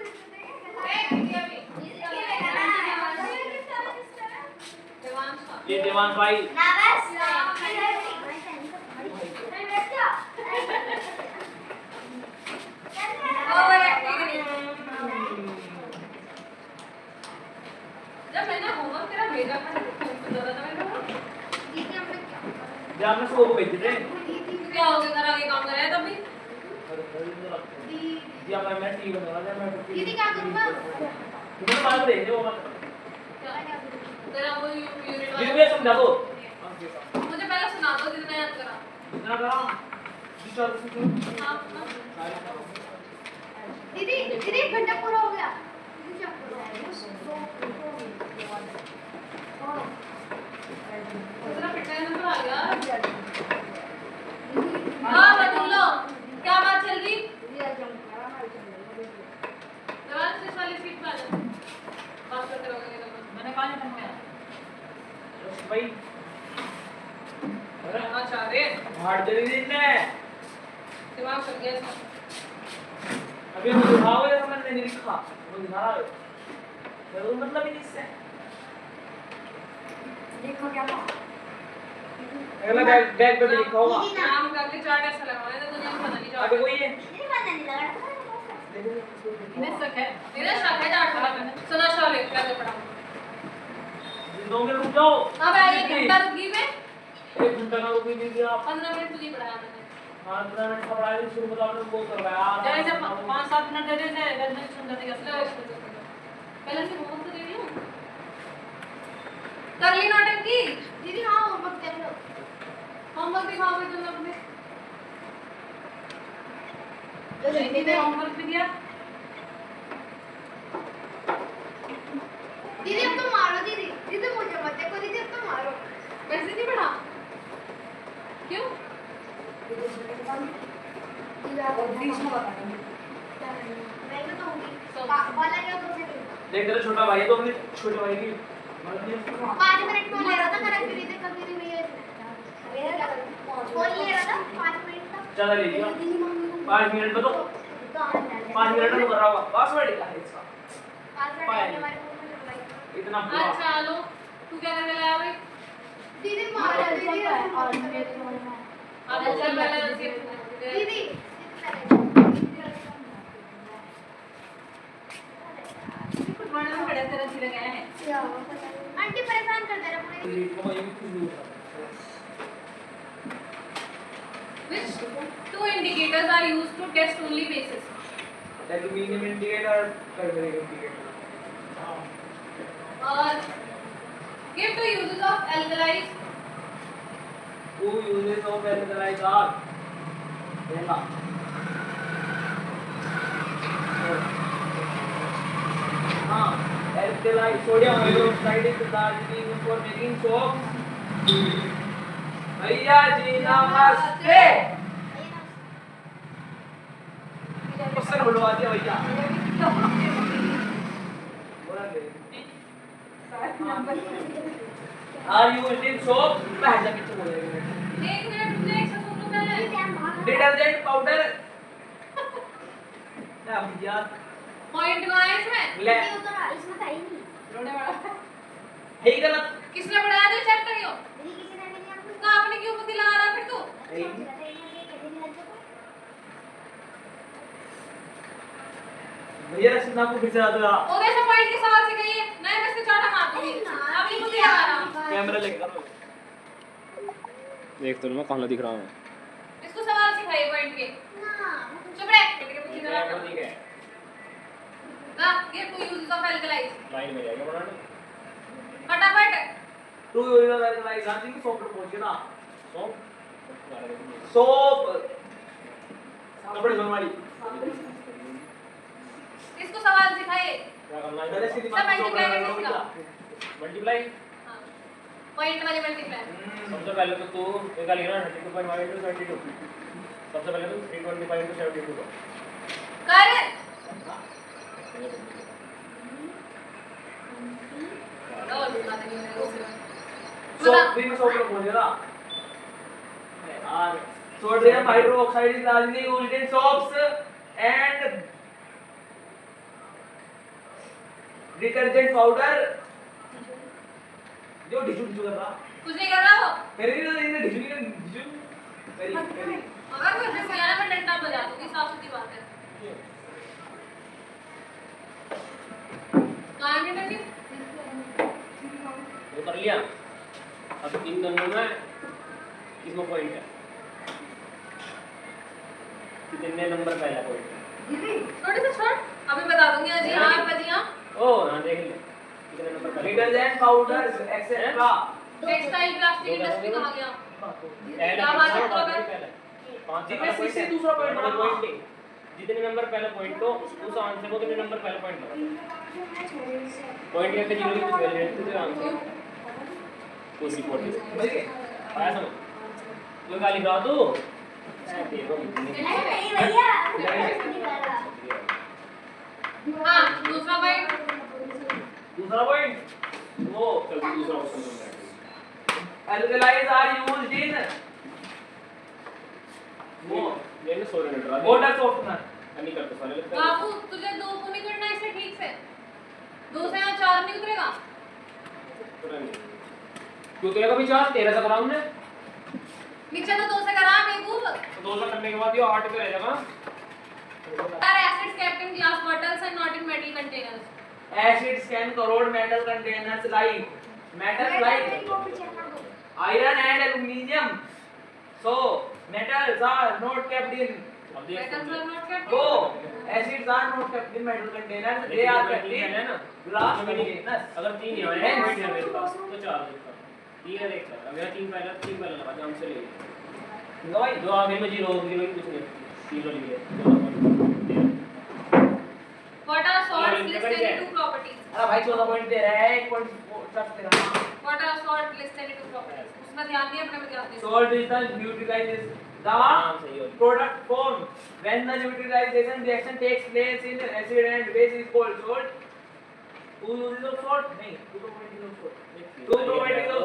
ये देवान भाई ना बस ओवर एक्टिंग। जब मैंने होमवर्क तेरा भेजा था तो जरा था मैंने दीदी हमने क्या जब हमने सुबह को भेजे थे क्या हो गया, घर आगे काम कर रहा है तब भी। जी आप मैं टीवी बना रहा था, मैं दीदी क्या करूँगा तुम्हें बात दे वो मत तेरा वो यूनिट जी मुझे समझा दो मुझे पहले सुना दो जितना याद करा। इतना करा दूसरा हाँ दीदी दीदी 1 घंटा पूरा हो गया दीदी क्या इतना पिटाई में तो आ गया। हाँ बटुल्लो क्या बात चल रही? जवान से वाली सीट पर आ जा, बात करते रहोगे। पानी खत्म है भाई अच्छा रे हार्ड चली दिन ने दिमाग चल गया इसका। अभी हम दिखाओगे तो मैंने नहीं लिखा वो दिखा रहा है तो मतलब ही नहीं इससे देखो क्या हुआ? अगला बैग बैग पे भी लिखा होगा नाम करके चार्ट ऐसा लगाओगे तो दुनिया को पता नहीं आगे चार्ट कोई है मुझे पता नहीं लगा इन्हें शक है मेरा शक है चार्ट लगाने में। सुना शॉले कैसे पढ़ा 2 मिनट रुक जाओ अब आइए घंटा रुकी मैं 1 घंटा का रुक दीजिए आप 15 15 मिनट तुझे पढ़ाया मैंने। मिनट का पढ़ाई शुरू बताओ ने वो करवाया जैसे 5-7 मिनट दे दे गंदे सुंदर लो दिखा इसको तो पहले से होमवर्क तो दे रही हूँ। कर ली नौटंकी दीदी हाँ होमवर्क कर लो होमवर्क दिखाओगे तुम अपने दीदी ने होमवर्क भी दिया दीदी अब तो मारो दीदी दीदी मुझे मत देखो दीदी अब तो मारो वैसे नहीं पढ़ा क्यों मैं तो होंगी सब। वाला क्या 2 सेकंड देख तेरा छोटा भाई है 2 मिनट छोटे भाई की 5 मिनट में ले रहा था करेक्ट दीदी कब दीदी में मेरा बोल ले रहा था 5 मिनट तक चला ले लिया 5 मिनट में तो 5 मिनट में कर रहा होगा पासवर्ड लिखा है इसका 5 मिनट पाए। हमारे फोन में लगवाई इतना बुरा अच्छा लो तू क्या करने लाया भाई दीदी मारो दीदी अब चल पहले दीदी कुछ मारने में बड़े तेरे सिर गए हैं आंटी परेशान कर दे रहा पूरे which two indicators are used to test only bases aluminium indicator कार्बनिक इंडिकेटर और give two uses of alkalis 2 uses of alkalis are पहला हाँ alkali sodium hydroxide is largely used for making soap भैया जी नमस्ते क्वेश्चन बुलवा दिया भैया बोला they are used in soap पहले पीछे बोलेंगे एक मिनट रुक जा एक सेकंड रुक पहले डिटर्जेंट पाउडर क्या भैया पॉइंट कहाँ है इसमें ले दीदी उधर इसमें था ही नहीं रोने वाला है ही गलत किसने पढ़ाया था चैप्टर यो दीदी किसी ने नहीं आपको तो आपने क्यों बुद्धि लगा रहा फिर तू भैया रचना को फिर से याद रहा और ऐसे पॉइंट के सवाल से कहिए नहीं मैं इससे चाटा मार दूंगी अभी बुद्धि लगा रहा हूँ कैमरा लेकर देख तो मैं कहाँ दिख रहा हूँ इसको सवाल सिखाइए पॉइंट के ना चुप रह बुद्धि लगा रहा ठीक है ना ये two uses of alkalis line में जाएगा बनाने फटाफट टू यूजर एनालाइज आती है सोप पहुंच गया ना सोप सोप कपड़े धोने वाली इसको सवाल सिखाइए क्या करना पहले है से सब दिमाग में सोप multiply लगा करके सिखाओ मल्टीप्लाई पॉइंट वाले मल्टीप्लाई सबसे पहले तो तू निकाल लिया ना 32.5 into 72 सबसे पहले तो 325 into 72 को कर और बता देंगे मेरे को सोप भी में सोप पहुंच गया ना और sodium hydroxide is largely used in soaps and detergent powder जो ढिचू ढिचू कर रहा कुछ नहीं कर रहा वो करी ना नहीं ढिचू करी अगर कुछ नहीं किया ना मैं डंडा बजा दूंगी साफ सुथरी बात है कहाँ है डंडी वो कर लिया अब इन दोनों में किसमें पॉइंट है कितने नंबर पहला पॉइंट है छोटे से छोड़ अभी बता दूंगी जी हाँ जी हाँ ओ हां देख ले कितने नंबर पहला detergent powder etcetera textile plastic industry कहाँ गया पहला पांच जिसमें से दूसरा पॉइंट बना जितने नंबर पहला पॉइंट तो उस आंसर को कितने नंबर पहला पॉइंट लगा पॉइंट लेके जीरो की वैल्यू है तो आंसर कोसी 40 आया समझ तू गाली गा दो देखो नहीं भैया हाँ दूसरा पॉइंट दूसरा पॉइंट वो चल दूसरा ऑप्शन तुम बैठ alkalis are used in वो ये में 100 यूनिट रहा water softener नहीं करते सारे लगता है बाबू तुझे 2 को नहीं करना इससे ठीक से 2 से यहाँ 4 नहीं उतरेगा क्यों तेरे का भी 4 13 तक राउंड है नीचे तो 2 से करा बेवकूफ तो 2 करने के बाद ये 8 पे रह जाएगा Are acids kept in glass bottles and not in metal containers? acids can corrode metal containers like iron and aluminium so metals are not kept in अब देख Metals are not kept so in. acids are not kept in metal containers they are kept in glass containers अगर 3 यहाँ है point है मेरे पास तो 4 लिखता ठीक है देख अब यहाँ 3 पहले लगा आराम से ले लो भाई दो आगे में 0 की कुछ नहीं 0 लिख ले What are salts listed in two properties? अरे भाई 14 पॉइंट दे रहा है 1 पॉइंट दे रहा है What are salt listed in two properties? उसमें ध्यान नहीं अपने में ध्यान दे salt is the neutralizes the हाँ सही हो product formed when the neutralization reaction takes place in acid and base is called salt who uses of salt नहीं two properties of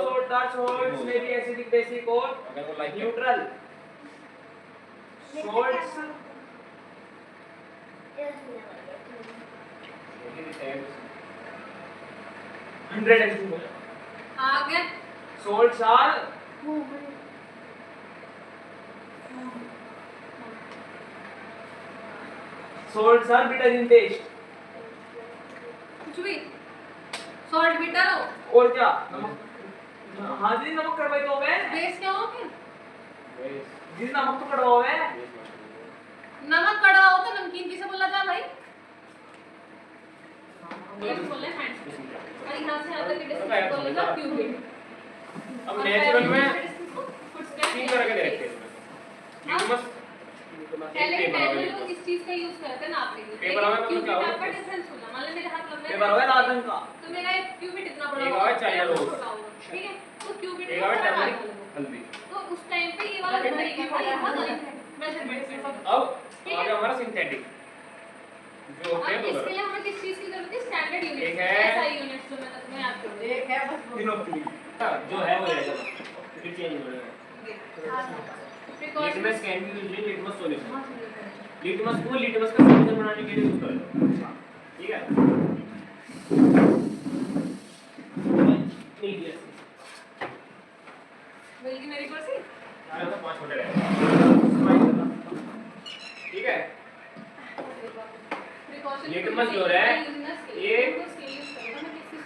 salt the salts may be acidic basic or अगर वो like neutral salts 100 and आगे salts are bitter in taste कुछ भी salt bitter हो और क्या नमक हाँ जी नमक कड़वाई तो है बेस क्या हो फिर जी नमक तो कड़वा है नमक कड़वा हो तो नमकीन किसे बोला था भाई बेस बोले हैं और यहाँ से आकर के डिस्कस बोलेगा क्यूबिक अब नेचुरल में 3 करके दे रखे हैं बस पहले के टाइम में लोग इस चीज का यूज करते हैं नाप के लिए पेपर हमें मतलब क्या क्यूबिक होगा? का डिफरेंस होगा मान लो मेरे हाथ लंबे ये बराबर लाल रंग का तो मेरा एक क्यूबिट इतना बड़ा एक होगा, और चाहिए मेरा रोज। छोटा होगा, ठीक है तो क्यूबिट एक और टर्मरिक हल्दी तो उस टाइम पे ये वाला जो रहेगा भाई यहाँ मेजरमेंट में सब अब आगे हमारा सिंथेटिक जो होते हैं अब दो इसके तरह लिए हमें किस चीज की जरूरत है स्टैंडर्ड यूनिट एक है- एसआई यूनिट्स जो मैं तुम्हें याद कर दूं एक है बस वो। तीनों की जो है वो रहेगा फिर चेंज हो जाएगा precaution litmus can be used in litmus solution litmus को लिटमस का सॉल्यूशन बनाने के लिए यूज करें ठीक है नहीं यस बल्कि मेरी कुर्सी आगे तो 5 छोटे रहेगा ठीक है प्रिकॉशन लिटमस जो है ये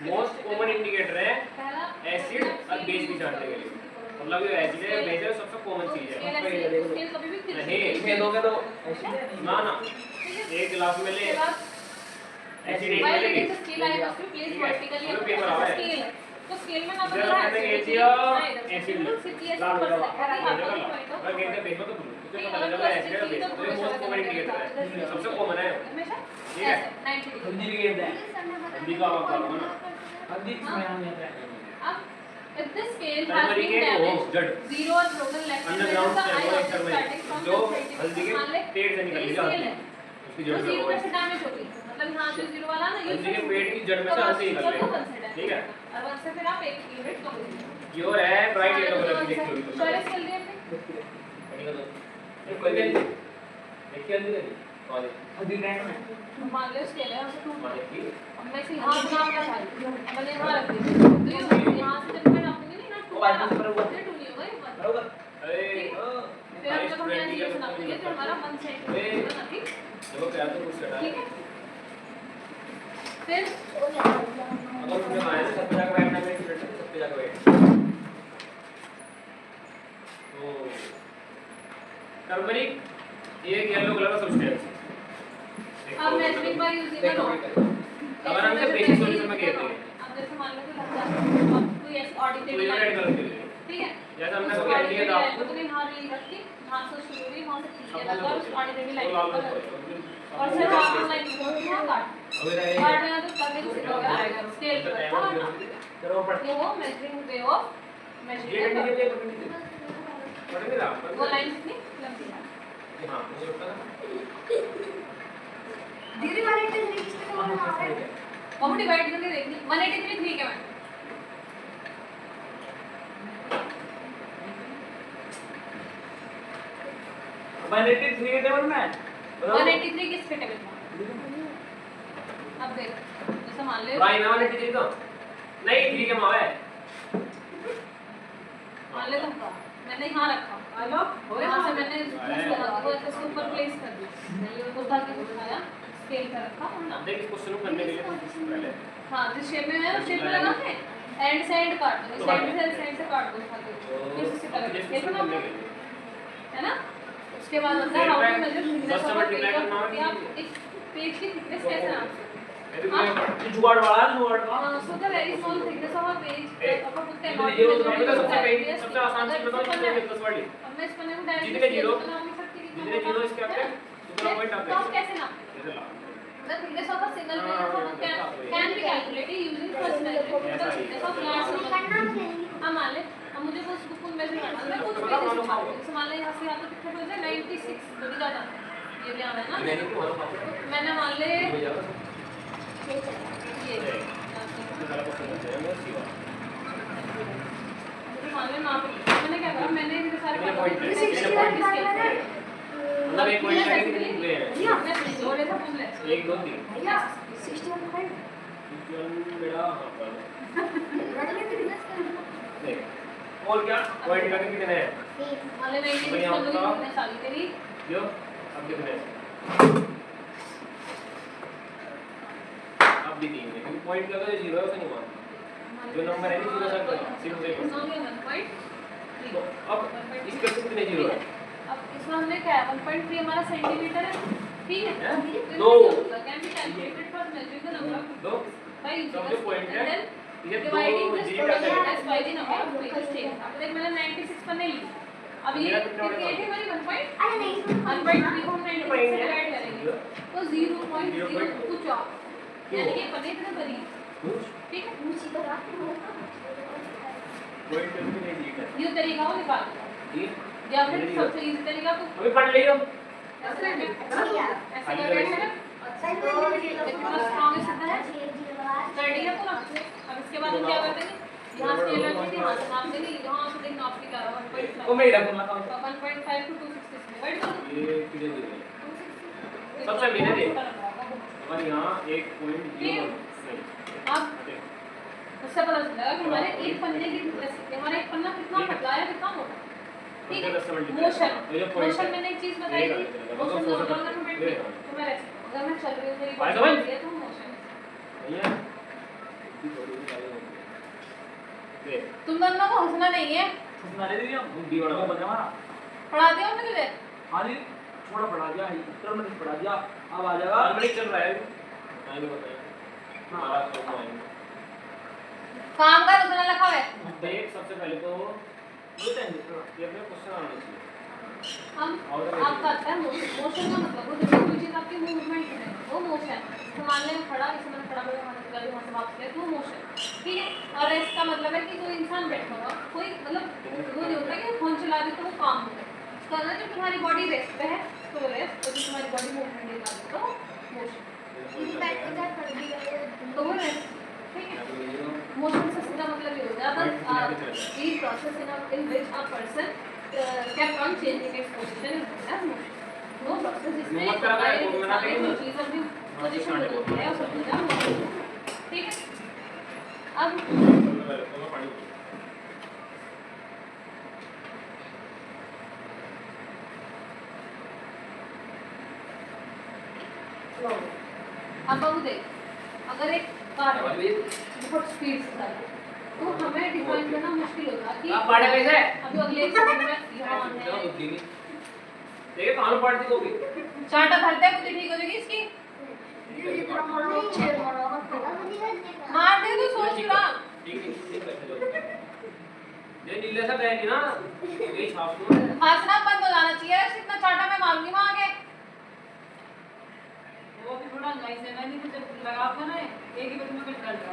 मोस्ट कॉमन इंडिकेटर है पहला एसिड और बेस की छांटने के लिए मतलब जो एसिड है बेस है सबसे कॉमन चीज है स्केल कभी भी थिक नहीं इसमें दोगे तो ना ना एक गिलास में ले एसिड एक While में it ले is a scale, I must be placed vertically चलो on पेपर आ the है scale. तो scale में ना तो जब मेरा हमने ये acid किया है, एसिड बिल्कुल सिटी ऐसे लाल हो ऊपर से जाएगा देखा, हाथों की point हो। अगर गिरते बेस में तो तुझे नहीं, पता अगर लगा तो एसिड है ऐसे बेस तो तो ये मोस्ट कॉमन इंडिकेटर है सबसे कॉमन है हमेशा ठीक है। ऐसे, 90 degree। हल्दी भी गिर जाए हल्दी का आवाज करो ना हल्दी इसमें हम ये अब if the scale has turmeric been के वो damaged, जड़ zero or broken left hand underground measures the से height वो of the turmeric static from जो the static हल्दी के मान ले, पेड़ से निकल मेरी जाती scale है है। उसकी तो जड़ से zero वो पे से डैमेज होगी मतलब यहाँ से जीरो वाला ना हल्दी के पेड़ की जड़ में से हल्दी निकल रही है ठीक है और वन से फिर आप एक यूनिट कम लीजिए योर है ब्राइट येलो कलर की देखिए अभी सारे स्केल दिए हमने निकल दो एक कोई देखिए हल्दी देखिए और हल्दी ब्रांड में मान लो स्केल है उसे टूट और देखिए अब मैं इसे यहाँ बना रहा था मैंने यहाँ रख दी तो ये यहाँ से जब मैं रखूंगी नहीं ना वो बात नहीं पर वो टूट नहीं होगा ये बात बराबर अरे फिर हम जब हम यहाँ जीरो बनाएंगे तो हमारा मन सेट होगा ना ठीक देखो प्यार तो कुछ करना ठीक है फिर अगर तुमने माया से सब पे जाकर बैठना है स्टूडेंट सब पे जाकर बैठ तो टर्मरिक एक येलो कलर का सब्सटेंस अब measuring by using the not अगर हम इसे बेसिक सॉल्यूशन में कहते हैं अब जैसे मान लो कि लग जाता है अब कोई ऐसी तो ऑर्डिनरी ये रेड कलर के लिए ठीक है जैसे हमने कभी ऐड किया था आपको तो यहाँ रील रख के यहाँ से शुरू हुई वहाँ से खींच अब लगा उस ऑर्डिनरी तो लाइन लाल पर कलर और फिर नॉर्मल लाइन को यहाँ काट अभी रहे काटना तो करने को सीखोगे आएगा स्केल पर चलो ऊपर ये वो मेजरिंग वे ऑफ ये मेजरिंग करने के लिए पढ़ेंगे ना वो लाइन कितनी लंबी है हां मुझे लगता है दीदी वाले इतने तरीके से तो बना रहे हैं वो डिवाइड करके देखनी 183 ठीक है मैम 183 के टेबल में 183 किसके टेबल में? अब देख जैसे मान ले प्राइम है 183 तो नहीं 3 के मावे मान ले तुमका मैंने यहाँ रखा हेलो यहाँ से मैंने वो इसके ऊपर प्लेस कर दी उस धागे को उठाया स्केल कर रखा अब देख इसको शुरू करने के लिए पहले हाँ जिस शेप में है उस शेप में लगा है एंड से एंड काट दो तो साइड से काट दो धागे को फिर उससे कलर स्केल बना है ना उसके बाद होता है how to measure thickness of page आप एक पेज की थिकनेस कैसे नाप सकते जुगाड़ वाला so the very small thickness of a page of a book सबसे cannot जीरो तो सबसे आसान चीज बताओ जितने भी 10 वर्ड अब मैं इस पन्ने को डायरेक्ट जितने जीरो सकती जितने जीरो इसके आते हैं उतना पॉइंट आते तो हैं कैसे नाप the thickness of a single page of a book can be calculated using first measurement the thickness of large number अब मान ले अब मुझे वो बुक को मेजर करना है मैं कुछ पेजेस जैसे मान ले यहाँ से यहाँ तक कितने पेज है 96 तो भी ज़्यादा ये भी आना है ना मैंने मान ले ये मान ले नाप मैंने क्या करा मैंने इनके सारे मतलब एक पॉइंट है कि ले मैं जोड़े था पूछ ले 1 2 3 मेरा हां पर देख और क्या पॉइंट का कितने हैं मान ले 96 कितने साल तेरी जो अब कितने हैं अब भी 3 है क्योंकि पॉइंट का तो 0 है उसे नहीं मान जो नंबर है 0 से करो सिर्फ से इसमें 1.3 तो अब इसके कितने 0 है अब इसमें हमने क्या है 1.3 हमारा सेंटीमीटर है ठीक है दो can be calculated for measuring the number of दो बाय सब जो पॉइंट है ये दो डिवाइडिंग दिस जी का as by the number of pages taken अब देख मैंने 96 पन्ने ली अब ये कितनी है हमारी 1.3 को हम 96 से डिवाइड करेंगे तो 0.0 कुछ और यानी ये पन्ने इतने बड़ी ठीक है पॉइंट कितने जी का ये तरीका हो निकाल ये या फिर सबसे इजी तरीका तो अभी पढ़ लियो ऐसे करके कितना स्ट्रॉन्ग है रेडी है पूरा अब इसके बाद हम क्या करते हैं यहाँ स्केल रखी थी यहाँ से नाप देंगे यहाँ से देख नाप के क्या रहा 1.5 ओ मेरा बोलना था 1.5 to 266 में डिवाइड कर दो ये कितने जी सबसे मैंने दे हमारे यहाँ 1.0 नहीं अब उससे पता चलेगा कि हमारे एक पन्ने की thickness है हमारा एक पन्ना कितना पतला है कितना मोटा ठीक है मोशन मैंने एक चीज बताई थी मोशन दो अगर मैं बैठी तो मैं अगर मैं चल रही हूँ मेरी बॉडी है तो मोशन भैया तुम दोनों को हंसना नहीं है सुनाने दे दिया बुद्धि वाला वो बने हमारा पढ़ा दिया हमने तुझे हां जी थोड़ा पढ़ा दिया है उत्तर में पढ़ा दिया अब आ जाएगा ऑलरेडी चल रहा है आगे बताइए हमारा काम है काम कर उसने लिखा है देख सबसे पहले तो ये अपने क्वेश्चन आना चाहिए हम आपका आता है मोशन का मतलब वो जो कोई चीज आपकी मूवमेंट है वो मोशन तो मान ले खड़ा इस मैंने खड़ा करके वहां से वहां से वापस गया तो मोशन ठीक है और इसका मतलब है कि कोई इंसान बैठा हुआ कोई मतलब वो नहीं होता कि फोन चला रही तो वो काम हो रहा है करना जब तुम्हारी बॉडी रेस्ट पे है तो रेस्ट तो तुम्हारी बॉडी मूवमेंट दिखा दे तो मोशन तो वो रेस्ट ठीक है मोशन से सीधा मतलब ये हो जाता है the process in which a person kept on changing its position is known as motion वो process जिसमें एक चीज अपनी पोजीशन बदलती है उसे बोलते हैं motion ठीक है अब अब बाबू देख अगर एक कार बहुत स्पीड से चल रहा है तो हमें डिफाइन करना मुश्किल होता है कि आप पढ़े कैसे अभी अगले एक सेकंड में यहाँ है देखिए कहां पढ़ती होगी चाटा धरते हैं बुद्धि ठीक हो जाएगी इसकी मार दे तो सोच रहा ठीक है ये नीले सा बैग ना ये छाप दो हंसना बंद हो जाना चाहिए इतना चाटा मैं मारूंगी वहां आगे वो भी थोड़ा नाइस है मैंने तो जब लगा था ना एक ही बार में कर दिया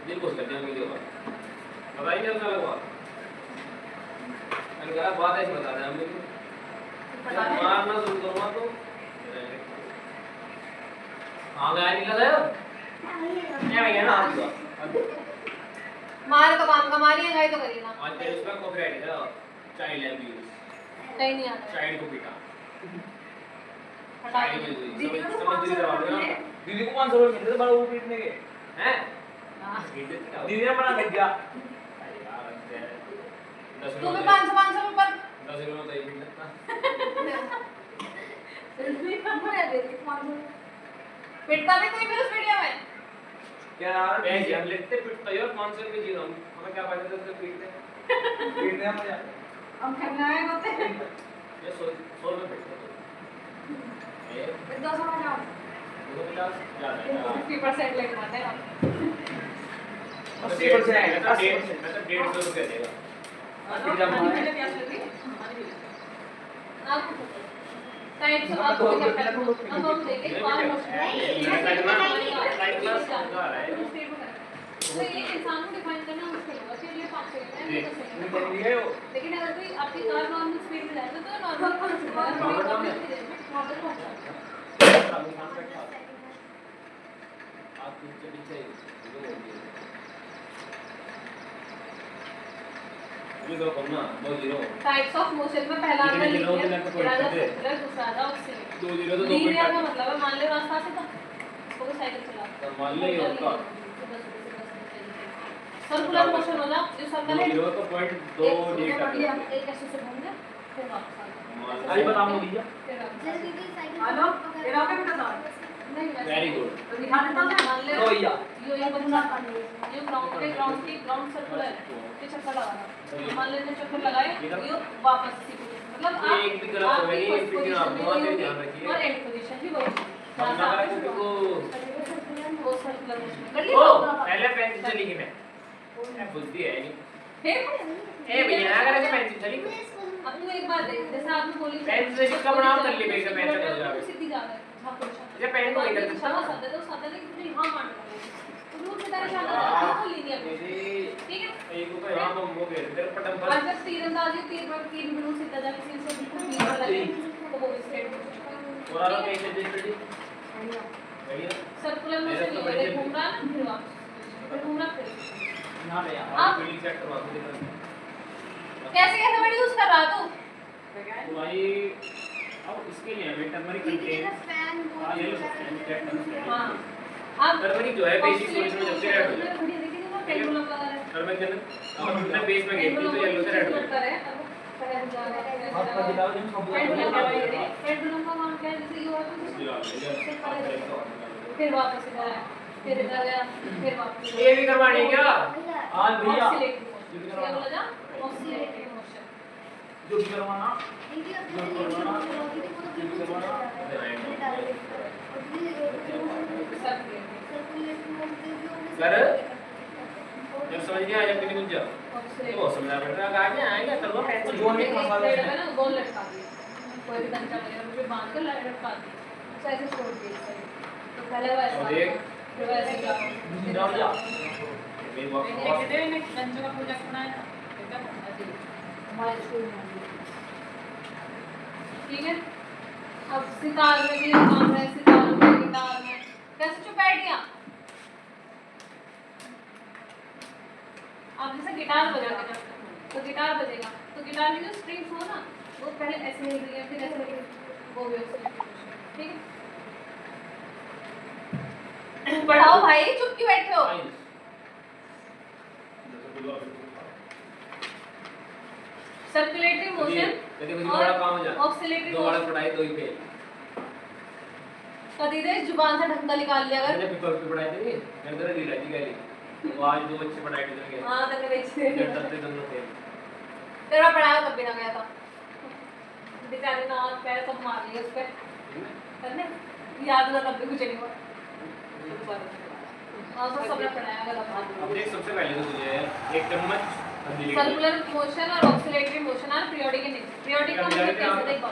ये कुछ करते हैं वीडियो का बताइए क्या लगा अगर बात है बता दें हम लोग मारना शुरू करूंगा तो आ गया नहीं लगा क्या भैया ना मारे तो काम का मारी है गाय तो करी ना आज तेरे उसका कॉपीराइट है चाइल्ड अब्यूज कहीं नहीं आता चाइल्ड को पीटा हटा साइड में दो। हुई समझ दीदी दबा देना दीदी को 500 रुपए मिलते थे बड़ा वो पीटने के हैं हाँ। दीदी ने बना कर दिया यार 10 तुम्हें रुपए 500 पर 10 रुपए में तो एक मिल सकता पिटता भी कोई फिर उस वीडियो में। क्या यार पैसे हम लेते पिटता यार 500 रुपए जी रहा हूं हमें क्या फायदा था तो पीटते पीटने में मजा हम खन्नाए होते हैं। ये 100 में पिटता ये फिर 200 में जाओ। 250 ज्यादा है 50% लेके आते हैं हम। 80% मैं तो 150 रुपए देगा टाइप्स ऑफ अब हम देखें कौन तो ये इंसान को डिफाइन करना मुश्किल होगा कि ये 5 सेकंड है 10 सेकंड है। लेकिन अगर कोई आपकी कार नॉर्मल स्पीड में जाए तो नॉर्मल वहाँ तक पहुँचा। आप पीछे अभी दो करना 2 0 टाइप्स ऑफ मोशन में पहला कितने आपने किलो लिखा के है लगभग पहला पड़ते थे? सर्कुलर दूसरा था ऑक्सीजन 2 0 तो 2 लीनियर का मिनट मतलब है मान ले रास्ता से था उसको भी साइकिल चला तो मान ले ये होगा सर्कुलर मोशन होला जो सर्कल है 2 0 तो पॉइंट 2 डी एक ऐसे से घूम गया फिर वापस आ गया अभी बताओ मुझे फिर वापस आ गया। हेलो तेरा क्या बेटा था नहीं वैसे वेरी गुड तो दिखा देता हूं मान ले लो या ये बंदा ये ग्राउंड सर्कुलर है ये चक्कर लगा रहा मान लेने चक्कर लगाए ये वापस इसी पोजीशन मतलब आप एक भी गलत हो गई एक भी आप बहुत ही ध्यान रखिए और एंड पोजीशन भी वही हम ना करें क्योंकि को वो सर्कुलर मोशन कर ओ लिया पहले पेन से लिखी मैं बुद्धि है नहीं फिर ए भैया अगर ऐसे पेन से चली अब तू एक बात देख जैसे आपने बोली पेन से जिसका बनाम कर ली बेटा पेन से कर जा सीधी जा रहा है झापड़ ये पेन को इधर क्षमा साधे तो साधे नहीं तुझे यहां मार तो रूट से तेरे शादा तो लीनियर ठीक है एक को यहां हम हो गए तेरे पटम पर आज जब तीरंदाजी तीर बिंदु सीधा जा किसी से बिल्कुल बीच लगे तो वो स्ट्रेट और आरो कैसे देखते बढ़िया सर्कुलर मोशन ये घूम रहा है फिर वापस फिर घूम रहा फिर ना ले यार अब फीलिंग सेट करवा दो कैसे कैसे वर्ड यूज कर रहा तू तो भाई अब इसके लिए हमें टर्मरिक कंटेंट हां ये लो सकते हैं हां अब टर्मरिक जो है बेसिक सॉल्यूशन में सबसे रेड हो जाता है देखिए ना पेंडुलम लगा रहा है टर्मरिक के अंदर अब हमने बेस में गए तो येलो से रेड हो जाता है हाथ पर दिलाओ जिन सब पेंडुलम का नाम क्या है जैसे ये हुआ तो फिर वापस इधर आया फिर इधर गया फिर वापस ये भी करवानी है क्या हां भैया ऑक्सीलेटरी मोशन क्या बोला जा ऑक्सीलेटरी मोशन जो भी करवाना कर जब समझ गया जब कितनी कुछ तो समझना पड़ेगा आगे आएगा करवा पेन से जोड़ने का मसाला है ना गोल लटका दिया कोई भी डंडा वगैरह मुझे बांध कर लटका दिया तो ऐसे छोड़ दिया तो पहले वैसा देख फिर वैसे जाओ जा मेरी बॉक्स मैंने बच्चों का प्रोजेक्ट बनाया एकदम हमारे स्कूल में ठीक है अब सितार में भी काम है सितार में गिटार में कैसे चुप बैठ गया आप जैसे गिटार बजाते हैं तो गिटार बजेगा तो गिटार की जो स्ट्रिंग्स हो ना वो पहले ऐसे हिल रही है फिर ऐसे हिल रही है वो भी उसमें ठीक है बढ़ाओ भाई चुप क्यों बैठे हो सर्कुलेटरी मोशन कभी कुछ बड़ा काम हो जाए ऑक्सीलेटरी दो बड़ा मोशन पढ़ाई दो ही फेल कभी दे जुबान से ढंका निकाल लिया अगर मैंने पेपर पे पढ़ाई थी मैं इधर रील आई गई तो आज दो बच्चे पढ़ाई कर गए हां तक देखिए इधर तब दोनों फेल तेरा पढ़ाया तब भी ना गया था बेचारे ना हाथ पैर सब मार लिए उस पे करने याद ना तब भी कुछ नहीं हुआ हां तो सबने पढ़ाया गलत अब देख सबसे पहले तो तुझे एक चम्मच हल्दी लेके सर्कुलर मोशन और oscillatory motion are periodic in periodic का मतलब कैसे देखो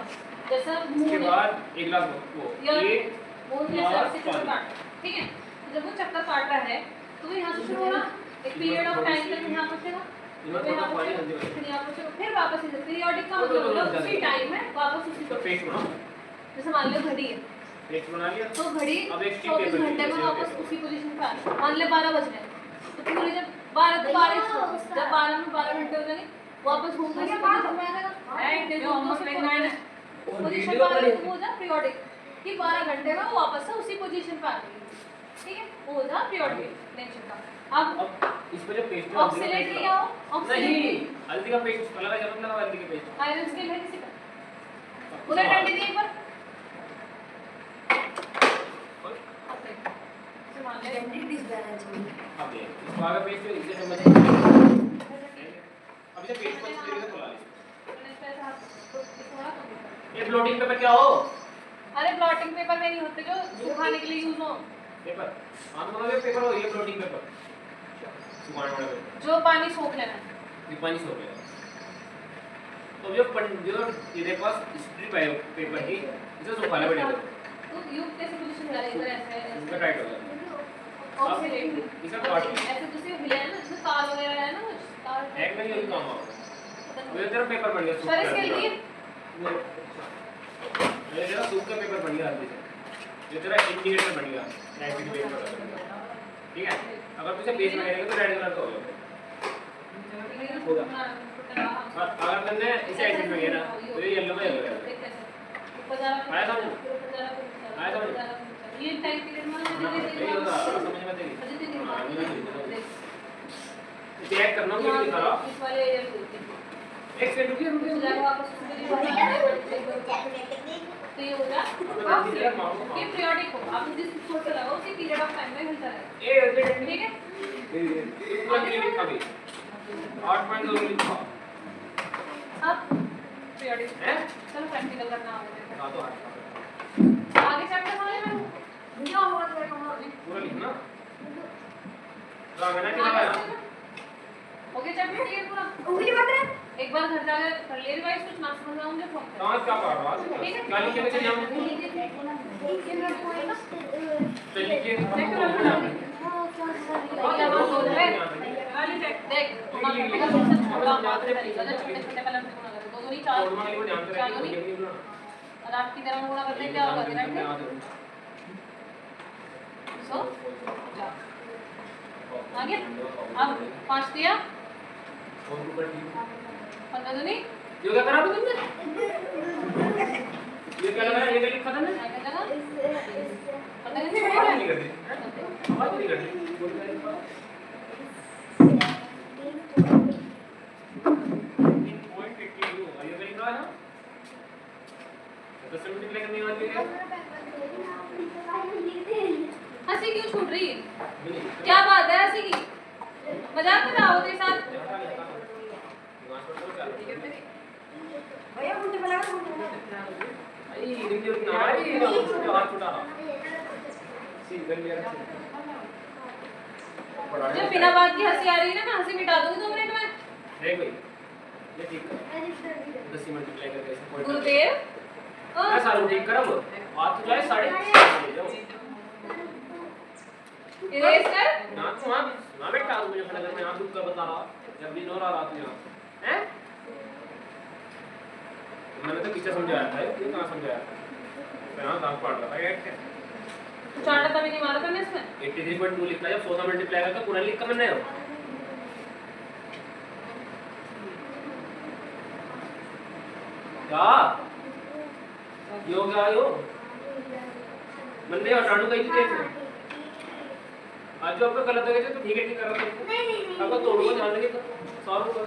जैसा उसके मून बाद एक ग्लास वो ये मून जैसे ऐसे चक्कर काट ठीक है तो जब वो चक्कर काट रहा है तो वो यहाँ से शुरू होगा एक पीरियड ऑफ टाइम तक यहाँ पहुंचेगा फिर यहाँ पहुंचेगा फिर वापस इधर पीरियोडिक का मतलब उसी टाइम है वापस उसी तो फेस बनाओ जैसे मान लो घड़ी है फेस बना लिया तो घड़ी अब एक टिक 24 टेबल घंटे में लीजिए, वापस उसी पोजीशन पे आ मान ले 12 बज रहे हैं तो पूरे जब 12 तो 12 जब 12 में 12 घंटे हो जाएंगे वापस घूम के उसी पोजीशन में आ जाएगा एंड जो हम लोग लेना है पोजीशन वीडियो पर वाली- वो हो जा पीरियोडिक कि 12 घंटे में वो वापस से उसी पोजीशन पे आ गई, ठीक है, वो हो जा पीरियोडिक नेचर का। अब अब इस पे जो पेस्ट ऑक्सीलेटरी क्या हो? नहीं, ऑक्सीलेटरी हल्दी का पेस्ट अलग है, मतलब हल्दी का पेस्ट आयरन स्केल है किसी का? उधर डंडी दी एक बार। इसे मान ले। अब ये इस वाला पेस्ट इसे समझ अब इसे पेस्ट पर तरीके से खोला लीजिए। मैंने इस पे ऐसा हाथ इसको बड़ा कर दिया। ये ब्लोटिंग पेपर क्या हो? अरे ब्लॉटिंग पेपर में नहीं होते जो सुखाने के लिए यूज हो, पेपर हाँ तो मतलब ये पेपर हो, ये ब्लोटिंग पेपर सुखाने वाला पेपर, जो पानी सोख लेना है। ये पानी सोख लेगा। तो जो ये पास स्ट्रिप है पेपर की, इसे सुखाना पड़ेगा। तो यू कैसे पोजीशन में आ रही है? इधर ऐसे इसका ऐसे टाइट हो जाएगा। ऑक्सीलेटरी इसका काट ऐसे दूसरी हिला है ना, इसमें तार वगैरह है ना, कुछ तार एक में ही काम होगा। ये तेरा पेपर बन गया सूख सर इसके लिए ये तेरा सूख का पेपर बन गया हल्दी से। ये तेरा इंडिकेटर बन गया एसिड पेपर, ठीक है। अगर तुझे बेस में रहेगा तो रेड कलर का हो जाएगा। और अगर तुमने इसे एसिड में किया ना तो ये येलो में येलो है। आया समझ? आया समझ? ये टाइप पीरियड में यही होगा, समझ में तेरी चेक करना मुझे दिखा रहा। इस वाले एरिया में होती है। एक सेकंड रुकिए रुकिए। जाएगा वापस तो ये हो गया ये पीरियोडिक हो, आप जिस सोच से लगाओ उसी पीरियड ऑफ टाइम में मिलता रहेगा, ए ठीक है। पूरा क्लियर लिखा भी 8.2 लिखा अब पीरियोडिक है। चलो प्रैक्टिकल करना आगे हां तो आगे चैप्टर समझ में पूरा लिखना रागना क्या है। ओके चैप्टर क्लियर पूरा। एक बार घर जाकर कर ले रिवाइज, कुछ ना समझ में मुझे फोन कर। कहां क्या पढ़ रहा है? ठीक है। क्या लिखे बच्चे नाम तो लिखिए क्या बात बोल रहे हैं? देख छोटा मात्र तरीका है, छोटे छोटे कलम से गुणा करो, दो दूनी चार, और मांग लो ध्यान से चार दूनी और आपकी तरह में गुणा करते क्या होगा डिवाइड सो आगे। अब 5 दिया 15 दूनी ये क्या करा तुमने? ये क्या लगा? ये क्या लिखा था ना? आगे जगह 15 दूनी आवाज नहीं कर रही, आवाज नहीं कर रही, बोल रहा है 0.82 ये क्या लिखा है ना? तो सबमिट करने के बाद क्या हंसी क्यों छूट रही है? क्या बात है हंसी की? मजाक कर रहा हो तेरे साथ? जो बिना बात की हंसी आ रही है ना, मैं हंसी मिटा दूंगी 2 मिनट में। देख भाई ये ठीक है 10 मल्टीप्लाई करके ऐसे पॉइंट गुरुदेव क्या सारू ठीक कर अब बात तो जाए 6:30 जाओ इरेज कर। ना तू वहां ना बैठा हूं मुझे खड़ा कर, मैं यहां दुख का बता रहा जब भी नो रहा तू यहां हैं। मैंने तो पीछे समझाया था, ये कहां समझाया था? मैं यहां दांत पाड़ रहा था क्या चार्ट तभी नहीं मारा था मैं इसमें। 83.2 लिखा है, जब 100 मल्टीप्लाई करके पूरा लिख कर मैंने क्या यो क्या यो बंदे हटाणु कहीं थी कैसे आज जो आपका गलत है तो ठीक है ठीक कर रहा था आपका तोड़ूंगा ध्यान रखिए 100 रुपए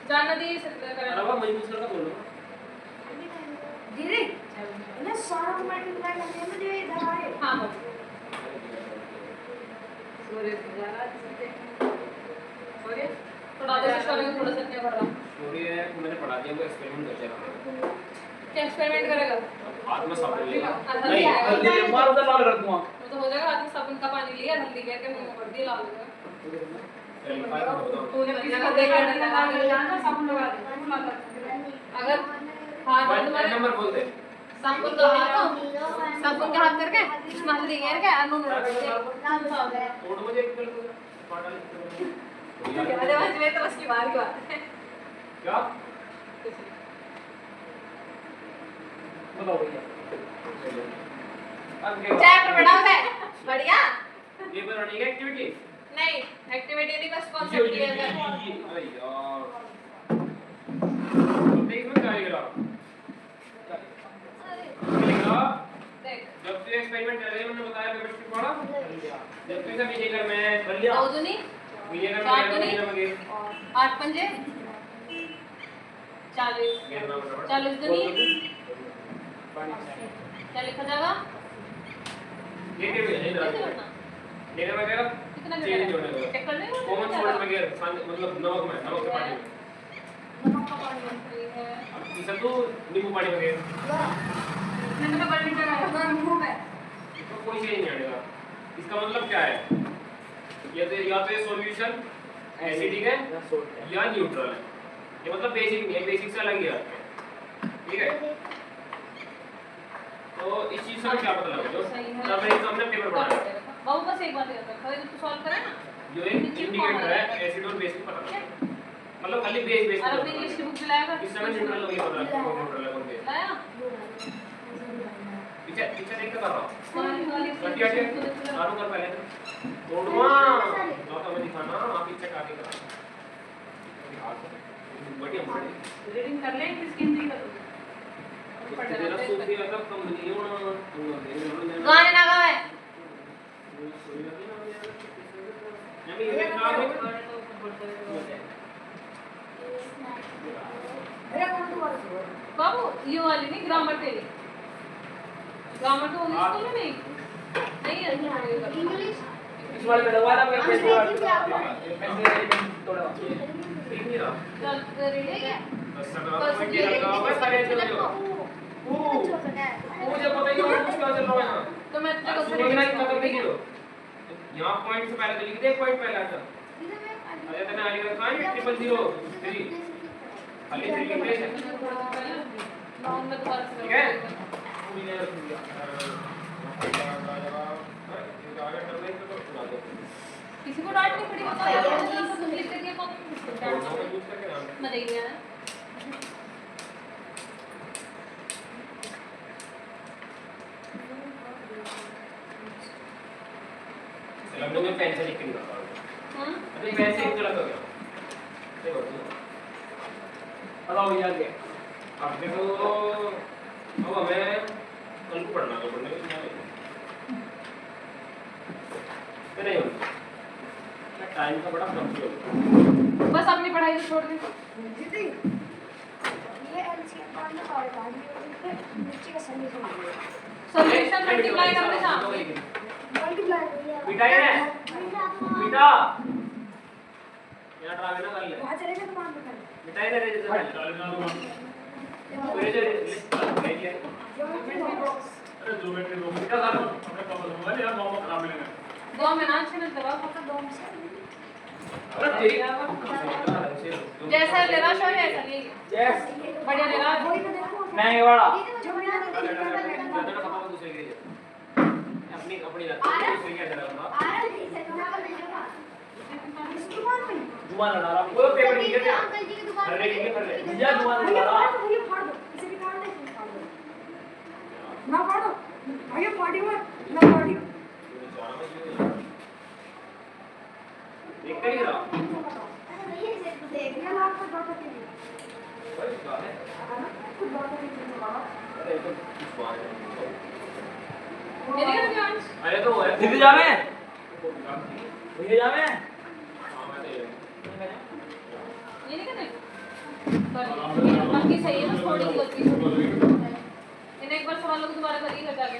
जानना दी सकता अरे कर। वाह मजबूत करके बोलो धीरे इन्हें 100 मल्टीप्लाई करने में जो इधर आए हां हो थोड़ा आदेश करेंगे, थोड़ा सा क्या कर रहा स्टोरी है मैंने पढ़ा दिया, वो एक्सपेरिमेंट करते रहा क्या एक्सपेरिमेंट करेगा? हाथ में साबुन लेगा हल्दी नहीं आएगा। हल्दी ले मार उधर लाल कर दूंगा। वो तो हो जाएगा, हाथ में साबुन का पानी लिया, हल्दी लेके मुंह में भर दिया, लाल हो गया। तूने किसी को देखा नहीं लगा के जाना साबुन लगा दे। अगर हाथ में तुम्हारे नंबर बोल दे साबुन का हाथ करके इसमें हल्दी घेर के अनून तोड़ मुझे एक किलो पाटा लिख अरे बस में तो उसकी बात है। क्या बताओ भैया चैप्टर बड़ा है बढ़िया। ये बनानी है एक्टिविटी नहीं एक्टिविटी नहीं, बस कॉन्सेप्ट क्लियर कर। अरे यार तो देख में क्या है असाइनमेंट चल रही है, मैंने बताया पेपर स्ट्रिप वाला। जब फिर से विजय कर मैं कर लिया। दो दूनी विजय कर चार मैं दूनी विजय मगे 8 पंजे 40 40 दूनी क्या लिखा जाएगा? ये क्या है इधर कैसे करना? लेकर वगैरह कितना चेंज करना? होने को चेक कर ले कॉमन सॉल्ट वगैरह मतलब नमक में नमक के पानी में नमक का पानी है। अब इसे तो नींबू पानी वगैरह कितना बड़ा लीटर है? इसमें कोई चेंज नहीं आएगा। इसका मतलब क्या है? या तो ये सॉल्यूशन एसिडिक है या न्यूट्रल है। ये मतलब बेसिक नहीं है, बेसिक से अलग ही आता है। ठीक है, तो इस चीज से क्या पता लगा जो तब मेरे सामने पेपर बनाया बाबू बस एक बात याद रखो, ये तो सॉल्व करें ना जो एक इंडिकेटर है एसिड और बेस की पता लगा मतलब खाली बेस और अपनी इंग्लिश की बुक दिलाया कर इस समय न्यूट्रल लोग ये पता लगा कौन न्यूट्रल है कौन बेस लाया पीछे पीछे देख कर रहा हूं वाली कटी हटे चालू कर पहले तोड़वा तो हमें दिखाना आप पीछे काटे कर बढ़िया बढ़िया रीडिंग कर ले इसकी हिंदी कर तेरा सूफी मतलब कम नहीं होना गाने ना गावे बाबू ये वाली नहीं ग्रामर तेरी ग्रामर तो इंग्लिश तो नहीं है इंग्लिश इस वाले में दबा रहा अंग्रेजी से आपको थोड़ा ठीक नहीं रहा चल रीडिंग है बस सगरा पॉइंट ये रखा हुआ है सारे जो मुझे पता ही नहीं कुछ क्या चल रहा है यहां तो मैं तेरे को समझना ही खत्म नहीं करो यहां पॉइंट से पहले तो लिख दे पॉइंट पहले आता अरे तने आगे रखा है 003 खाली 3 लिख दे नाम में दोबारा से ठीक है पूरी ने रख दिया आगे कर ले तो सुना दो किसी को डांट नहीं पड़ी बता यार सब लिख के दिया कॉपी यूज करके नाम मैं देख लिया ना लंबे में पेन से लिख के निकाल हां अरे वैसे ही गलत हो गया देखो बताओ यार क्या अब देखो अब हमें कल को पढ़ना है पढ़ने में नहीं होता टाइम का बड़ा कंफ्यूज बस अपनी पढ़ाई को छोड़ दे ये एलसीएम पढ़ना पड़ेगा ये नीचे का सॉल्यूशन सॉल्यूशन मल्टीप्लाई करने जा मल्टीप्लाई बेटा ये बेटा यहाँ ड्रामे ना कर ले वहां चलेगा तो मान बता बेटा ये रे जैसे मेरे जो ले लिया अरे ज्योमेट्री बॉक्स बेटा सालो अपने प्रॉब्लम हुआ यार बहुत खराब मिलेगा 2 मिनट से मैं दबा पक्का दो में से अरे तेरी जैसा ले रहा शो ऐसा नहीं यस बढ़िया ले रहा वही तो देखो नहीं ये वाला जो मैंने ज्यादा खत्म दूसरे के अपनी अपनी दूसरे के अंदर होगा आ रहा है से तुम्हारा मिलेगा इस दुकान में जुबान लड़ा रहा वो पेपर नहीं है अंकल जी की दुकान अरे ये कर ले भैया जुबान लड़ा भैया रहा भैया फाड़ दो इसे भी फाड़ दे ना फाड़ दो भैया पार्टी में ना पार्टी देखते ही रहा भैया इसे देखना ना आपको बात करनी भाई क्या है कुछ बात नहीं बाबा अरे तो कुछ बात है मेरे का ध्यान अरे तो है दीदी जावे भैया जावे हां मैं तो ये नहीं करना बाकी सही है ना थोड़ी सी गलती इन्हें एक बार सवालों को दोबारा करिएगा जाके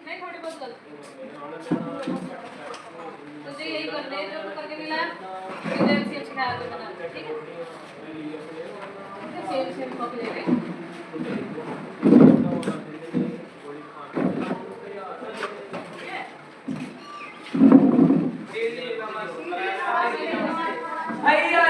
नहीं थोड़ी बहुत गलती तुझे यही करने है जो करके मिला है इधर से अच्छा ख्याल में बना ठीक है सेम कॉपी ले ले भैया